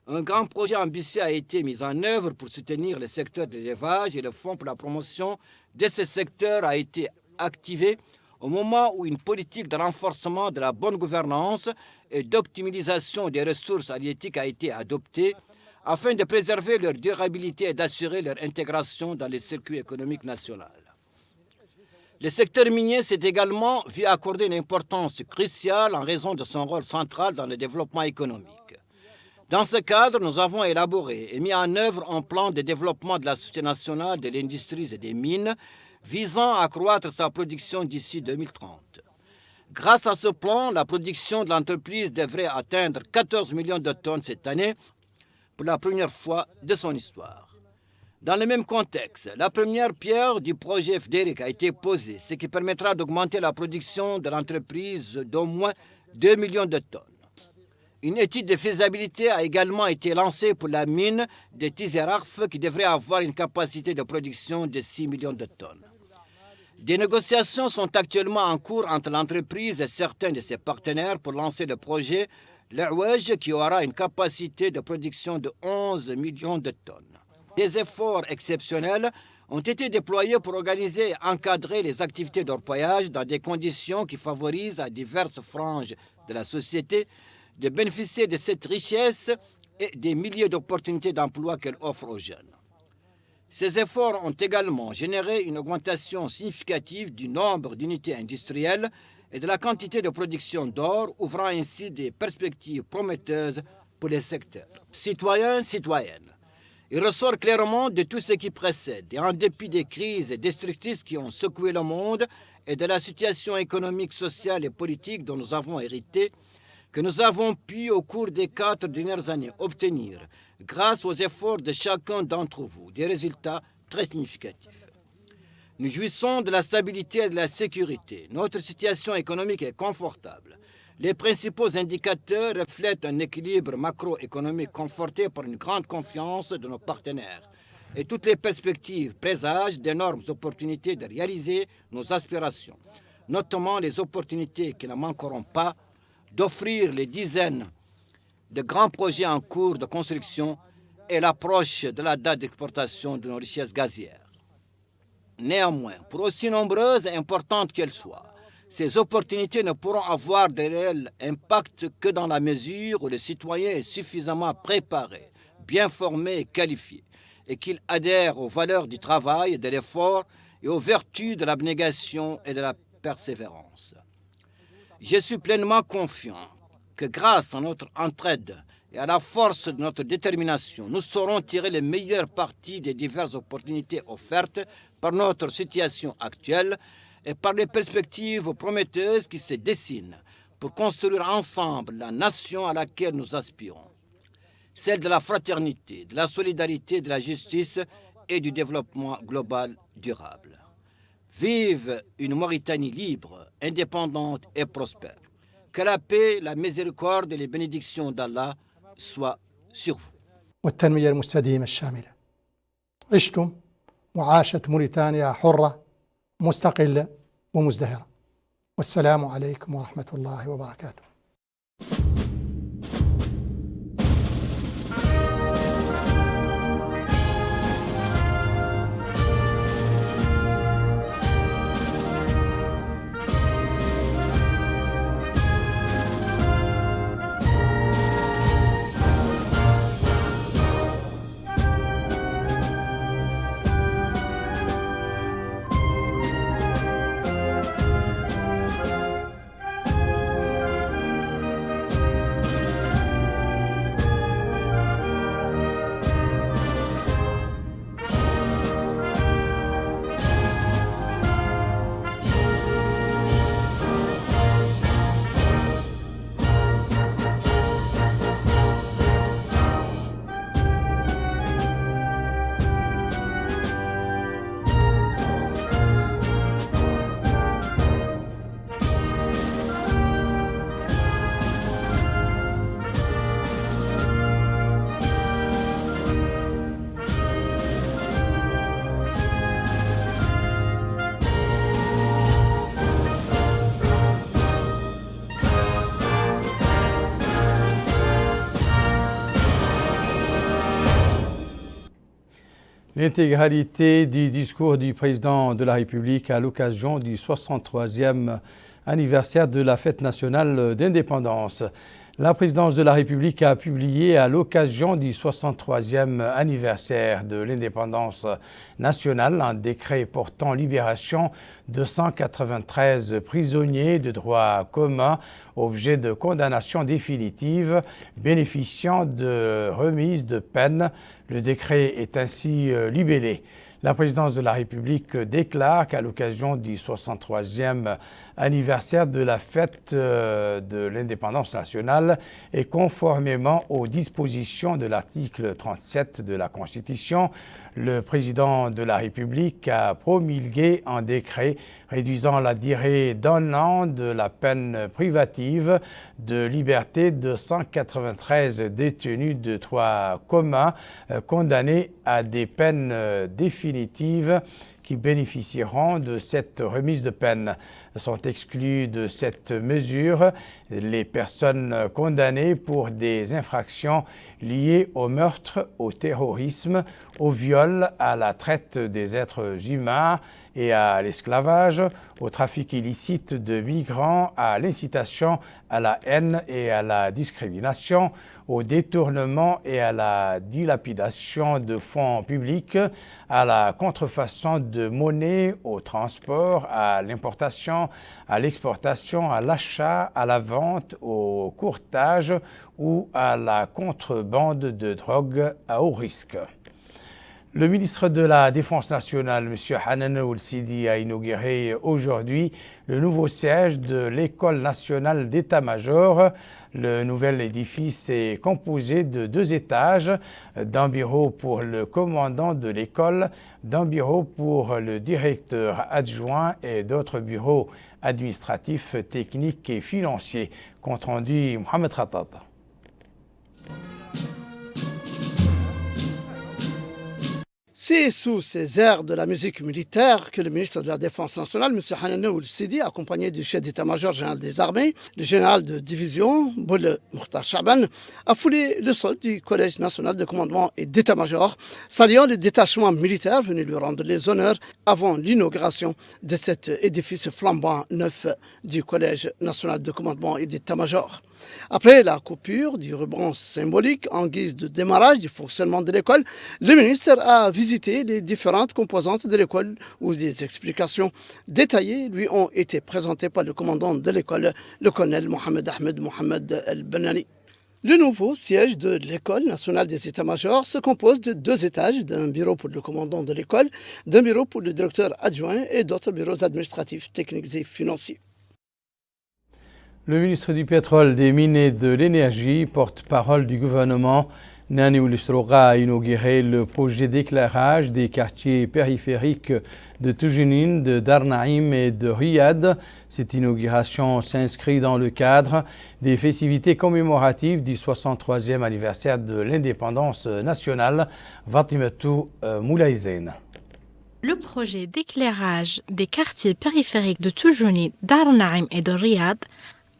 D: Un grand projet ambitieux a été mis en œuvre pour soutenir le secteur de l'élevage et le fonds pour la promotion de ce secteur a été activé au moment où une politique de renforcement de la bonne gouvernance et d'optimisation des ressources halieutiques a été adoptée afin de préserver leur durabilité et d'assurer leur intégration dans les circuits économiques nationaux. Le secteur minier s'est également vu accorder une importance cruciale en raison de son rôle central dans le développement économique. Dans ce cadre, nous avons élaboré et mis en œuvre un plan de développement de la Société nationale de l'industrie et des mines visant à accroître sa production d'ici 2030. Grâce à ce plan, la production de l'entreprise devrait atteindre 14 millions de tonnes cette année pour la première fois de son histoire. Dans le même contexte, la première pierre du projet FDERIC a été posée, ce qui permettra d'augmenter la production de l'entreprise d'au moins 2 millions de tonnes. Une étude de faisabilité a également été lancée pour la mine de Tizerarf qui devrait avoir une capacité de production de 6 millions de tonnes. Des négociations sont actuellement en cours entre l'entreprise et certains de ses partenaires pour lancer le projet l'Ouaj qui aura une capacité de production de 11 millions de tonnes. Des efforts exceptionnels ont été déployés pour organiser et encadrer les activités d'orpaillage dans des conditions qui favorisent à diverses franges de la société de bénéficier de cette richesse et des milliers d'opportunités d'emploi qu'elle offre aux jeunes. Ces efforts ont également généré une augmentation significative du nombre d'unités industrielles et de la quantité de production d'or, ouvrant ainsi des perspectives prometteuses pour les secteurs. Citoyens, citoyennes, il ressort clairement de tout ce qui précède, et en dépit des crises destructrices qui ont secoué le monde et de la situation économique, sociale et politique dont nous avons hérité, que nous avons pu, au cours des 4 dernières années, obtenir, grâce aux efforts de chacun d'entre vous, des résultats très significatifs. Nous jouissons de la stabilité et de la sécurité. Notre situation économique est confortable. Les principaux indicateurs reflètent un équilibre macroéconomique conforté par une grande confiance de nos partenaires. Et toutes les perspectives présagent d'énormes opportunités de réaliser nos aspirations, notamment les opportunités qui ne manqueront pas d'offrir les dizaines de grands projets en cours de construction et l'approche de la date d'exportation de nos richesses gazières. Néanmoins, pour aussi nombreuses et importantes qu'elles soient, ces opportunités ne pourront avoir de réel impact que dans la mesure où le citoyen est suffisamment préparé, bien formé et qualifié, et qu'il adhère aux valeurs du travail et de l'effort et aux vertus de l'abnégation et de la persévérance. Je suis pleinement confiant que grâce à notre entraide et à la force de notre détermination, nous saurons tirer les meilleures parties des diverses opportunités offertes par notre situation actuelle et par les perspectives prometteuses qui se dessinent pour construire ensemble la nation à laquelle nous aspirons, celle de la fraternité, de la solidarité, de la justice et du développement global durable. Vive une Mauritanie libre, indépendante et prospère. Que la paix, la miséricorde et les bénédictions d'Allah soient sur vous.
C: والتنمية المستديمة الشاملة. عشتم وعاشت موريتانيا حرة مستقلة ومزدهرة. والسلام عليكم ورحمة الله وبركاته.
A: L'intégralité du discours du président de la République à l'occasion du 63e anniversaire de la fête nationale d'indépendance. La présidence de la République a publié à l'occasion du 63e anniversaire de l'indépendance nationale un décret portant libération de 193 prisonniers de droit commun, objet de condamnation définitive, bénéficiant de remise de peine. Le décret est ainsi libellé. La présidence de la République déclare qu'à l'occasion du 63e anniversaire de la fête de l'indépendance nationale et conformément aux dispositions de l'article 37 de la Constitution, le président de la République a promulgué un décret réduisant la durée d'1 an de la peine privative de liberté de 193 détenus de droit commun condamnés à des peines définitives qui bénéficieront de cette remise de peine. Sont exclus de cette mesure les personnes condamnées pour des infractions liées au meurtre, au terrorisme, au viol, à la traite des êtres humains et à l'esclavage, au trafic illicite de migrants, à l'incitation à la haine et à la discrimination, au détournement et à la dilapidation de fonds publics, à la contrefaçon de monnaie, au transport, à l'importation, à l'exportation, à l'achat, à la vente, au courtage ou à la contrebande de drogue à haut risque. Le ministre de la Défense nationale, M. Hanan Ould-Sidi, a inauguré aujourd'hui le nouveau siège de l'École nationale d'état-major. Le nouvel édifice est composé de 2 étages, d'un bureau pour le commandant de l'école, d'un bureau pour le directeur adjoint et d'autres bureaux administratifs, techniques et financiers. Compte rendu Mohamed Khattat.
E: C'est sous ces airs de la musique militaire que le ministre de la Défense nationale, M. Hanan Ould-Sidi, accompagné du chef d'état-major général des armées, le général de division, Boule Mokhtar Chaban, a foulé le sol du Collège national de commandement et d'état-major, saluant le détachement militaire venu lui rendre les honneurs avant l'inauguration de cet édifice flambant neuf du Collège national de commandement et d'état-major. Après la coupure du ruban symbolique en guise de démarrage du fonctionnement de l'école, le ministre a visité visiter les différentes composantes de l'école où des explications détaillées lui ont été présentées par le commandant de l'école, le colonel Mohamed Ahmed Mohamed El-Benani. Le nouveau siège de l'École nationale des états-majors se compose de 2 étages, d'un bureau pour le commandant de l'école, d'un bureau pour le directeur adjoint et d'autres bureaux administratifs, techniques et financiers.
A: Le ministre du Pétrole, des Mines et de l'Énergie, porte-parole du gouvernement, Nani Oulistroga, a inauguré le projet d'éclairage des quartiers périphériques de Toujounin, de Dar Naïm et de Riyad. Cette inauguration s'inscrit dans le cadre des festivités commémoratives du 63e anniversaire de l'indépendance nationale. Vatimatou Moulaïzen.
F: Le projet d'éclairage des quartiers périphériques de Toujounin, Dar Naïm et de Riyad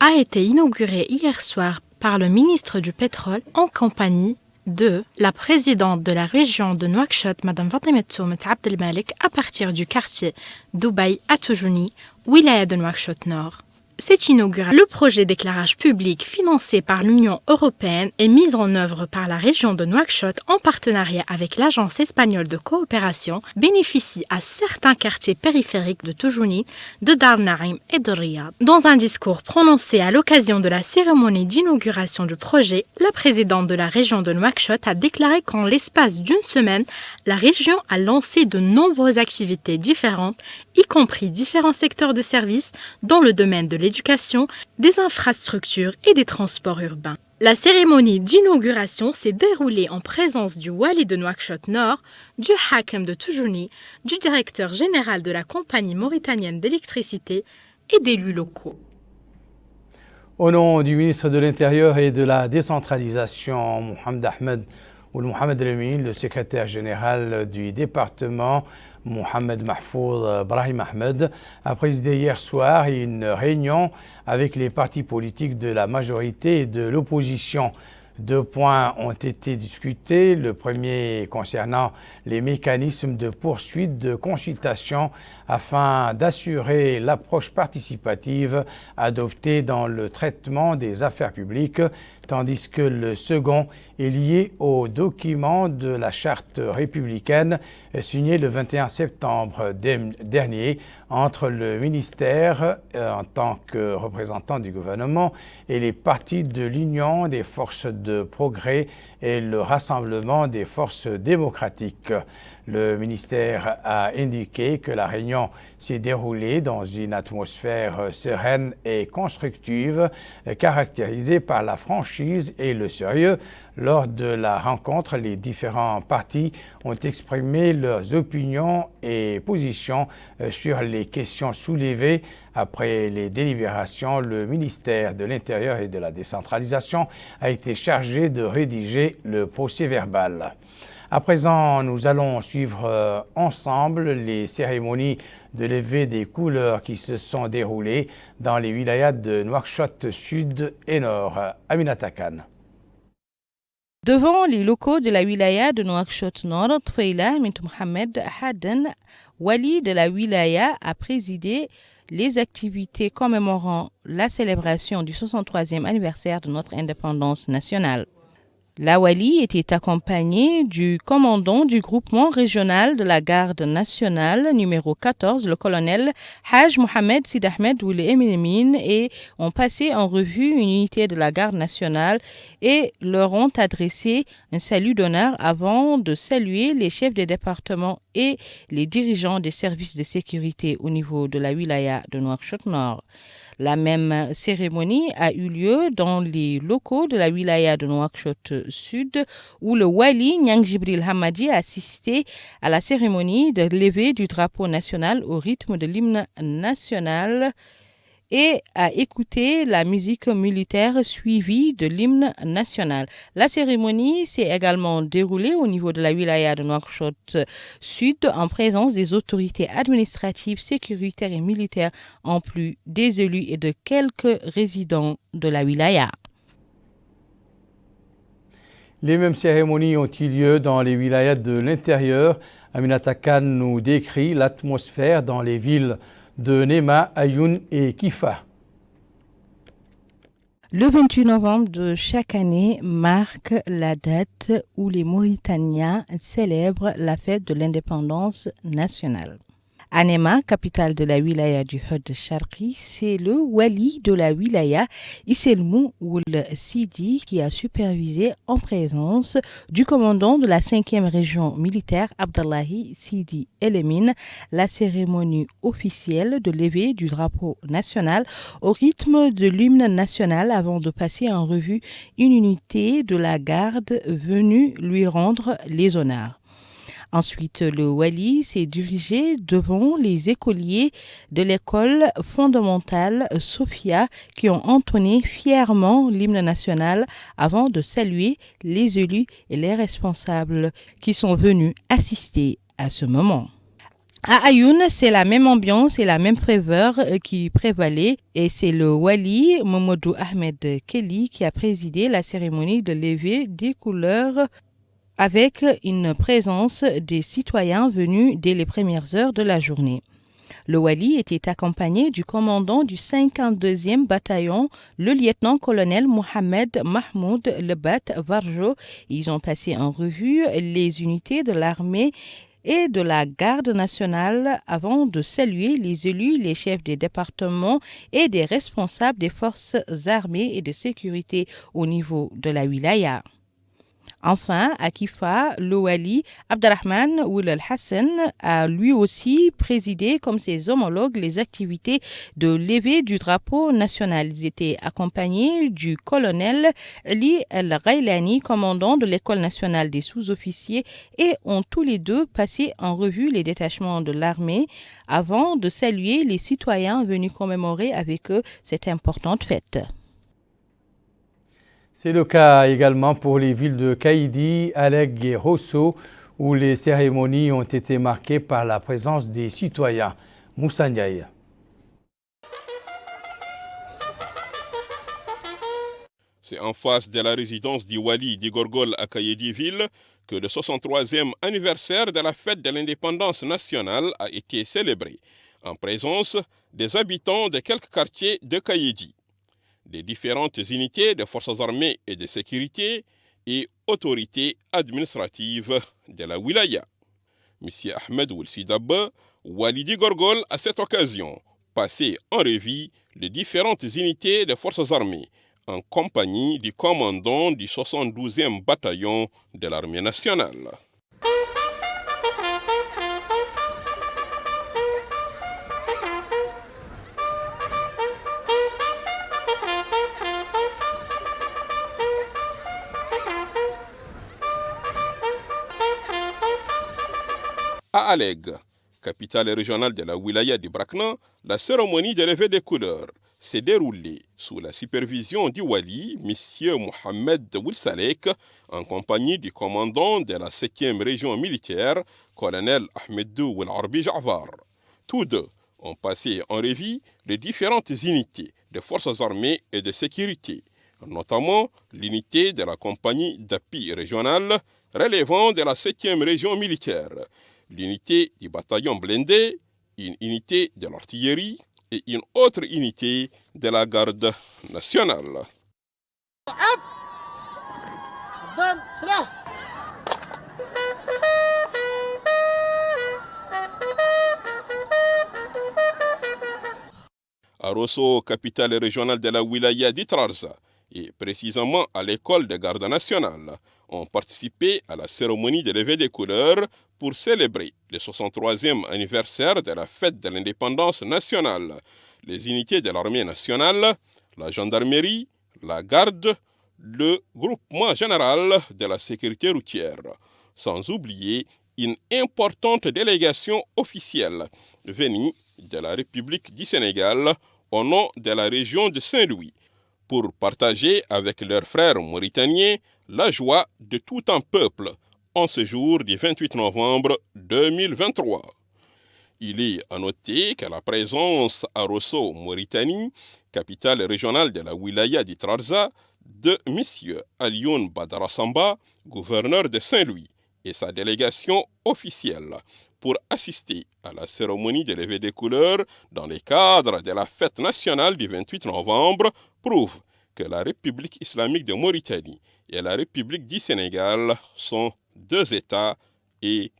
F: a été inauguré hier soir par le ministre du Pétrole en compagnie de la présidente de la région de Nouakchott, Mme Vatimatou Abdelmalik, à partir du quartier Dubaï à Toujouni, wilaya de Nouakchott Nord. Cette inauguration, le projet d'éclairage public financé par l'Union européenne et mis en œuvre par la région de Nouakchott en partenariat avec l'Agence espagnole de coopération, bénéficie à certains quartiers périphériques de Toujouni, de Dar Naïm et de Riyad. Dans un discours prononcé à l'occasion de la cérémonie d'inauguration du projet, la présidente de la région de Nouakchott a déclaré qu'en l'espace d'une semaine, la région a lancé de nombreuses activités différentes, y compris différents secteurs de services dans le domaine de l'éducation, des infrastructures et des transports urbains. La cérémonie d'inauguration s'est déroulée en présence du Wali de Nouakchott Nord, du Hakem de Toujouni, du directeur général de la compagnie mauritanienne d'électricité et d'élus locaux.
A: Au nom du ministre de l'Intérieur et de la décentralisation, Mohamed Ahmed Ould Mohamed El-Amin, le secrétaire général du département, Mohamed Mahfouz Brahim Ahmed, a présidé hier soir une réunion avec les partis politiques de la majorité et de l'opposition. 2 points ont été discutés. Le premier concernant les mécanismes de poursuite de consultation afin d'assurer l'approche participative adoptée dans le traitement des affaires publiques, tandis que le second est lié au document de la charte républicaine signé le 21 septembre dernier entre le ministère en tant que représentant du gouvernement et les partis de l'Union des forces de progrès et le Rassemblement des forces démocratiques. Le ministère a indiqué que la réunion s'est déroulée dans une atmosphère sereine et constructive, caractérisée par la franchise et le sérieux. Lors de la rencontre, les différents partis ont exprimé leurs opinions et positions sur les questions soulevées. Après les délibérations, le ministère de l'Intérieur et de la décentralisation a été chargé de rédiger le procès-verbal. À présent, nous allons suivre ensemble les cérémonies de levée des couleurs qui se sont déroulées dans les wilayas de Nouakchott Sud et Nord. Aminata Khan.
G: Devant les locaux de la wilaya de Nouakchott Nord, Tfeila Mint Mohamed Haden, wali de la wilaya, a présidé les activités commémorant la célébration du 63e anniversaire de notre indépendance nationale. La wali était accompagnée du commandant du groupement régional de la garde nationale numéro 14, le colonel Haj Mohamed Sid Ahmed Ould El-Amin, et ont passé en revue une unité de la garde nationale et leur ont adressé un salut d'honneur avant de saluer les chefs des départements et les dirigeants des services de sécurité au niveau de la wilaya de Nouakchott Nord. La même cérémonie a eu lieu dans les locaux de la wilaya de Nouakchott Sud, où le wali Niang Jibril Hamadi a assisté à la cérémonie de levée du drapeau national au rythme de l'hymne national et a écouté la musique militaire suivie de l'hymne national. La cérémonie s'est également déroulée au niveau de la wilaya de Nouakchott Sud en présence des autorités administratives, sécuritaires et militaires, en plus des élus et de quelques résidents de la wilaya.
A: Les mêmes cérémonies ont eu lieu dans les wilayas de l'intérieur. Aminata Khan nous décrit l'atmosphère dans les villes de Nema, Ayoun et Kifa.
G: Le 28 novembre de chaque année marque la date où les Mauritaniens célèbrent la fête de l'indépendance nationale. À Nema, capitale de la wilaya du Hod Sharqi, c'est le wali de la wilaya, Isselmou Oul Sidi, qui a supervisé en présence du commandant de la 5e région militaire, Abdallahi Sidi Elemine, la cérémonie officielle de levée du drapeau national au rythme de l'hymne national avant de passer en revue une unité de la garde venue lui rendre les honneurs. Ensuite, le wali s'est dirigé devant les écoliers de l'école fondamentale Sophia qui ont entonné fièrement l'hymne national avant de saluer les élus et les responsables qui sont venus assister à ce moment. À Ayoun, c'est la même ambiance et la même ferveur qui prévalait et c'est le wali Momodou Ahmed Kelly qui a présidé la cérémonie de levée des couleurs avec une présence des citoyens venus dès les premières heures de la journée. Le wali était accompagné du commandant du 52e bataillon, le lieutenant-colonel Mohamed Mahmoud Lebat Varjo. Ils ont passé en revue les unités de l'armée et de la garde nationale avant de saluer les élus, les chefs des départements et des responsables des forces armées et de sécurité au niveau de la wilaya. Enfin, à Kifa, le wali Abdelrahman Ould Hassan a lui aussi présidé comme ses homologues les activités de levée du drapeau national. Ils étaient accompagnés du colonel Ali El-Ghailani, commandant de l'école nationale des sous-officiers, et ont tous les deux passé en revue les détachements de l'armée avant de saluer les citoyens venus commémorer avec eux cette importante fête.
A: C'est le cas également pour les villes de Kaïdi, Aleg et Rosso, où les cérémonies ont été marquées par la présence des citoyens. Moussa Ndiaye.
H: C'est en face de la résidence du Wali d'Igorgol à Kaïdi-Ville que le 63e anniversaire de la fête de l'indépendance nationale a été célébré, en présence des habitants de quelques quartiers de Kaïdi, des différentes unités de forces armées et de sécurité et autorités administratives de la wilaya. M. Ahmed Oulsidabba, wali d'Igorgol, à cette occasion, passé en revue les différentes unités de forces armées en compagnie du commandant du 72e bataillon de l'armée nationale. À Aleg, capitale régionale de la wilaya de Brakna, la cérémonie de levée des couleurs s'est déroulée sous la supervision du wali, M. Mohamed Oulsalek, en compagnie du commandant de la 7e région militaire, colonel Ahmedou Oularbi Javar. Tous deux ont passé en revue les différentes unités des forces armées et de sécurité, notamment l'unité de la compagnie d'appui régionale relevant de la 7e région militaire, l'unité du bataillon blindé, une unité de l'artillerie et une autre unité de la garde nationale. À Rosso, capitale régionale de la wilaya d'Itrarza, et précisément à l'école de garde nationale, ont participé à la cérémonie de levée des couleurs pour célébrer le 63e anniversaire de la fête de l'indépendance nationale. Les unités de l'armée nationale, la gendarmerie, la garde, le groupement général de la sécurité routière, sans oublier une importante délégation officielle venue de la République du Sénégal au nom de la région de Saint-Louis, pour partager avec leurs frères mauritaniens la joie de tout un peuple en ce jour du 28 novembre 2023. Il est à noter que la présence à Rosso, Mauritanie, capitale régionale de la wilaya d'Itrarza, de M. Alioune Badara Samba, gouverneur de Saint-Louis, et sa délégation officielle pour assister à la cérémonie de levée des couleurs dans le cadre de la fête nationale du 28 novembre prouve que la République islamique de Mauritanie et la République du Sénégal sont deux États et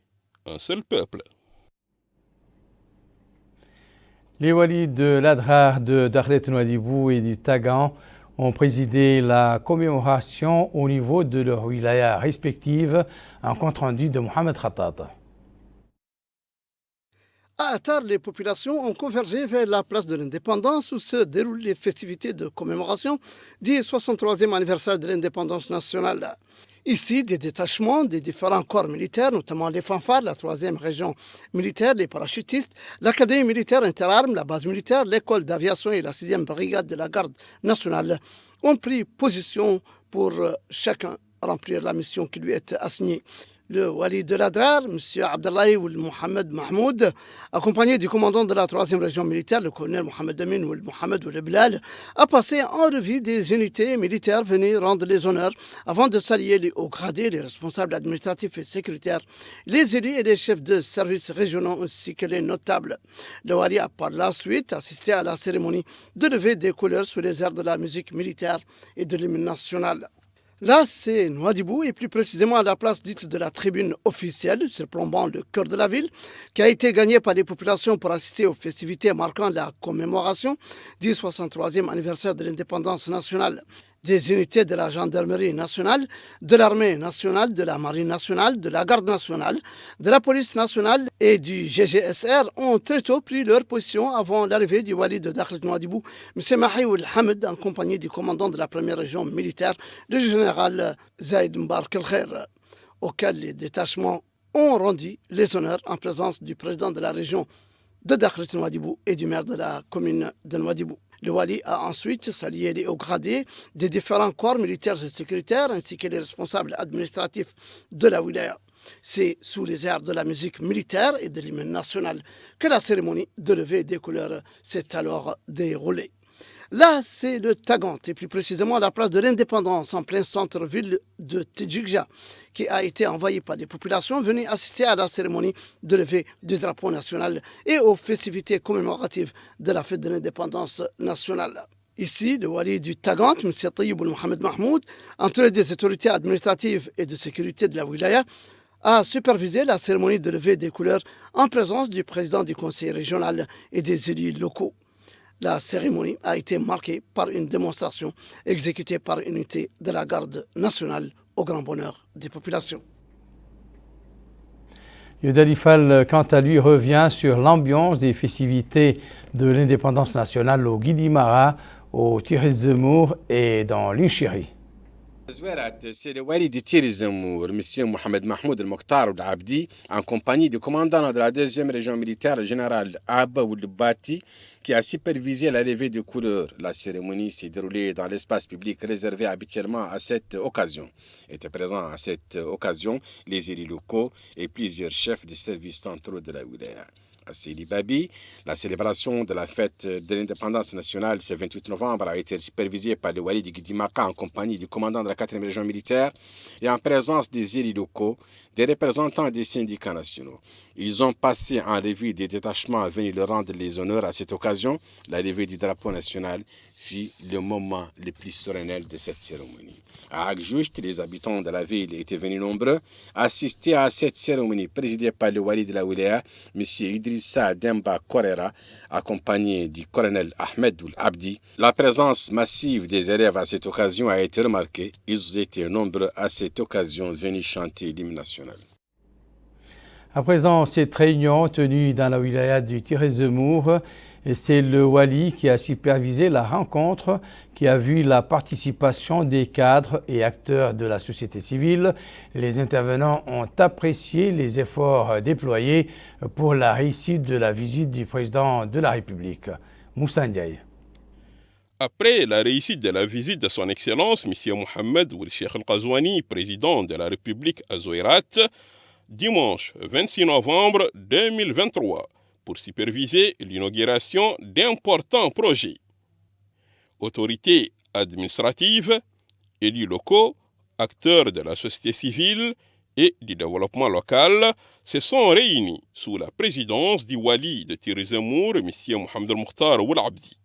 H: un seul peuple.
A: Les walis de l'Adrar, de Dakhlet Nouadhibou et du Tagan ont présidé la commémoration au niveau de leurs wilayas respectives, un compte-rendu de Mohamed Khattat.
E: À Attar, les populations ont convergé vers la place de l'indépendance où se déroulent les festivités de commémoration du 63e anniversaire de l'indépendance nationale. Ici, des détachements des différents corps militaires, notamment les fanfares, la 3e région militaire, les parachutistes, l'académie militaire interarmes, la base militaire, l'école d'aviation et la 6e brigade de la garde nationale, ont pris position pour chacun remplir la mission qui lui est assignée. Le wali de l'Adrar, M. Abdallahi Ould Mohamed Mahmoud, accompagné du commandant de la 3e région militaire, le colonel Mohamed Amin Ould Mohamed Ould Bilal, a passé en revue des unités militaires venues rendre les honneurs avant de saluer les hauts gradés, les responsables administratifs et sécuritaires, les élus et les chefs de services régionaux ainsi que les notables. Le wali a par la suite assisté à la cérémonie de levée des couleurs sous les airs de la musique militaire et de l'hymne national. Là, c'est Nouadhibou et plus précisément à la place dite de la tribune officielle, surplombant le cœur de la ville, qui a été gagnée par les populations pour assister aux festivités marquant la commémoration du 63e anniversaire de l'indépendance nationale. Des unités de la gendarmerie nationale, de l'armée nationale, de la marine nationale, de la garde nationale, de la police nationale et du GGSR ont très tôt pris leur position avant l'arrivée du wali de Dakhlet Nouadhibou, M. Mahi Ould Hamed, en compagnie du commandant de la première région militaire, le général Zaïd Mbark El-Khair, auquel les détachements ont rendu les honneurs en présence du président de la région de Dakhlet Nouadhibou et du maire de la commune de Nouadhibou. Le wali a ensuite salué les hauts gradés des différents corps militaires et sécuritaires ainsi que les responsables administratifs de la wilaya. C'est sous les airs de la musique militaire et de l'hymne national que la cérémonie de levée des couleurs s'est alors déroulée. Là, c'est le Tagant, et plus précisément la place de l'indépendance en plein centre-ville de Tidjikja, qui a été envahie par des populations venues assister à la cérémonie de levée du drapeau national et aux festivités commémoratives de la fête de l'indépendance nationale. Ici, le wali du Tagant, M. Tayyib Ould Mohamed Mahmoud, entouré des autorités administratives et de sécurité de la wilaya, a supervisé la cérémonie de levée des couleurs en présence du président du conseil régional et des élus locaux. La cérémonie a été marquée par une démonstration exécutée par une unité de la garde nationale au grand bonheur des populations.
A: Yodalifal, quant à lui, revient sur l'ambiance des festivités de l'indépendance nationale au Guidimara, au Tiris Zemour et dans l'Inchiri.
B: C'est le wali de Tiris Zemour, M. Mohamed Mahmoud El-Mokhtar Ould Abdi, en compagnie du commandant de la 2e région militaire, le général Abba Ould Bati, qui a supervisé la levée de couleurs. La cérémonie s'est déroulée dans l'espace public réservé habituellement à cette occasion. Étaient présents à cette occasion les élus locaux et plusieurs chefs des services centraux de la wilaya. À Sidi Babi, la célébration de la fête de l'indépendance nationale ce 28 novembre a été supervisée par le wali de Guidimaka en compagnie du commandant de la 4e région militaire et en présence des élus locaux, des représentants des syndicats nationaux. Ils ont passé en revue des détachements venus leur rendre les honneurs à cette occasion. La levée du drapeau national fut le moment le plus solennel de cette cérémonie. À Agjucht, les habitants de la ville étaient venus nombreux assister à cette cérémonie présidée par le wali de la wilaya, M. Idrissa Demba Korera, accompagné du colonel Ahmed Ould Abdi. La présence massive des élèves à cette occasion a été remarquée. Ils étaient nombreux à cette occasion venus chanter l'hymne national.
A: À présent, cette réunion tenue dans la wilaya du Tiris Zemour, c'est le wali qui a supervisé la rencontre qui a vu la participation des cadres et acteurs de la société civile. Les intervenants ont apprécié les efforts déployés pour la réussite de la visite du président de la République. Moussa Ndiaye.
H: Après la réussite de la visite de son Excellence, M. Mohamed Ould Cheikh El-Qazouani, président de la République à Zouérat, dimanche 26 novembre 2023, pour superviser l'inauguration d'importants projets. Autorités administratives, élus locaux, acteurs de la société civile et du développement local se sont réunis sous la présidence du wali de Tiris Zemour, M. Mohamed El-Mokhtar Ould Abdi,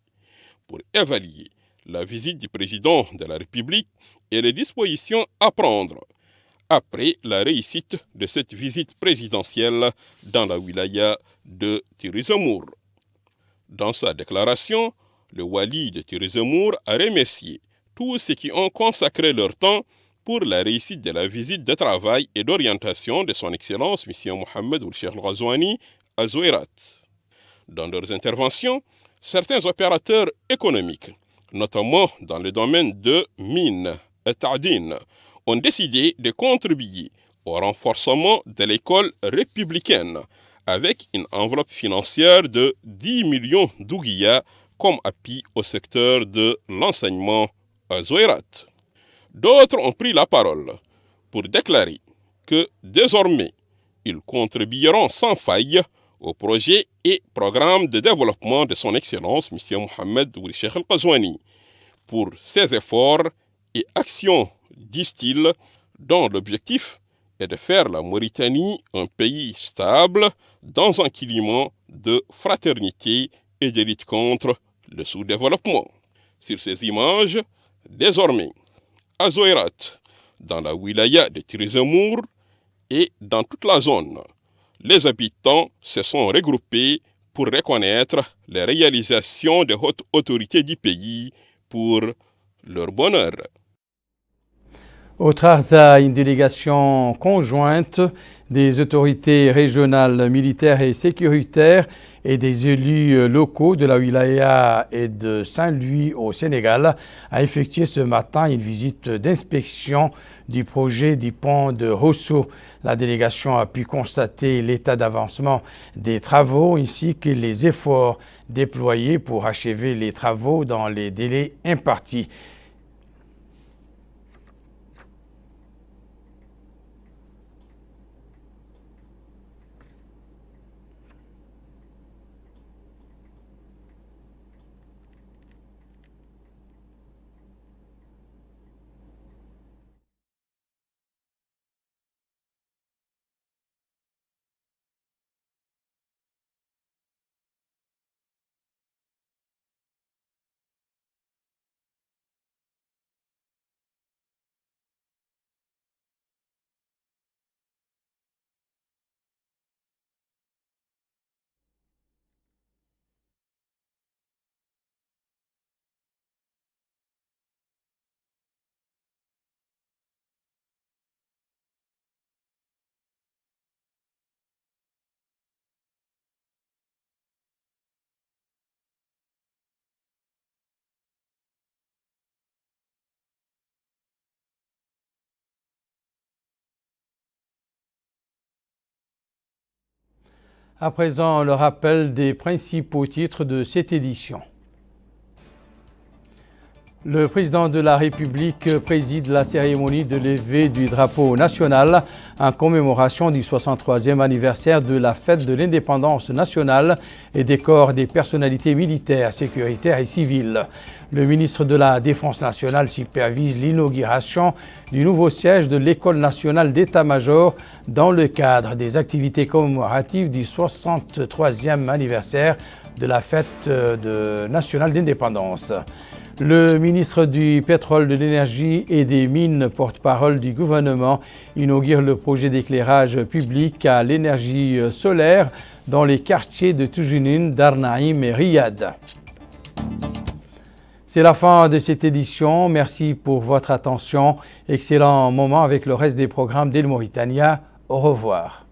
H: pour évaluer la visite du président de la République et les dispositions à prendre après la réussite de cette visite présidentielle dans la wilaya de Tirizimour. Dans sa déclaration, le wali de Tirizimour a remercié tous ceux qui ont consacré leur temps pour la réussite de la visite de travail et d'orientation de son Excellence M. Mohamed Ould Cheikh Al Ghazouani à Zouérat. Dans leurs interventions, certains opérateurs économiques, notamment dans le domaine de mines et ta'din, ont décidé de contribuer au renforcement de l'école républicaine avec une enveloppe financière de 10 millions d'ouguiyas comme appui au secteur de l'enseignement à Zouérat. D'autres ont pris la parole pour déclarer que désormais, ils contribueront sans faille au projet et programme de développement de son Excellence M. Mohamed Ould Cheikh Al Ghazouani pour ses efforts et actions, disent-ils, dont l'objectif est de faire la Mauritanie un pays stable dans un climat de fraternité et de lutte contre le sous-développement. Sur ces images, désormais, à Zouérat, dans la wilaya de Tirizimour et dans toute la zone, les habitants se sont regroupés pour reconnaître les réalisations des hautes autorités du pays pour leur bonheur.
A: Au Trarza, une délégation conjointe des autorités régionales militaires et sécuritaires et des élus locaux de la wilaya et de Saint-Louis au Sénégal a effectué ce matin une visite d'inspection du projet du pont de Rosso. La délégation a pu constater l'état d'avancement des travaux ainsi que les efforts déployés pour achever les travaux dans les délais impartis. À présent, le rappel des principaux titres de cette édition. Le président de la République préside la cérémonie de levée du drapeau national en commémoration du 63e anniversaire de la fête de l'indépendance nationale et décore des personnalités militaires, sécuritaires et civiles. Le ministre de la Défense nationale supervise l'inauguration du nouveau siège de l'École nationale d'état-major dans le cadre des activités commémoratives du 63e anniversaire de la fête nationale d'indépendance. Le ministre du Pétrole, de l'Énergie et des Mines, porte-parole du gouvernement, inaugure le projet d'éclairage public à l'énergie solaire dans les quartiers de Toujounin, Darnaïm et Riyad. C'est la fin de cette édition. Merci pour votre attention. Excellent moment avec le reste des programmes d'El Mauritania. Au revoir.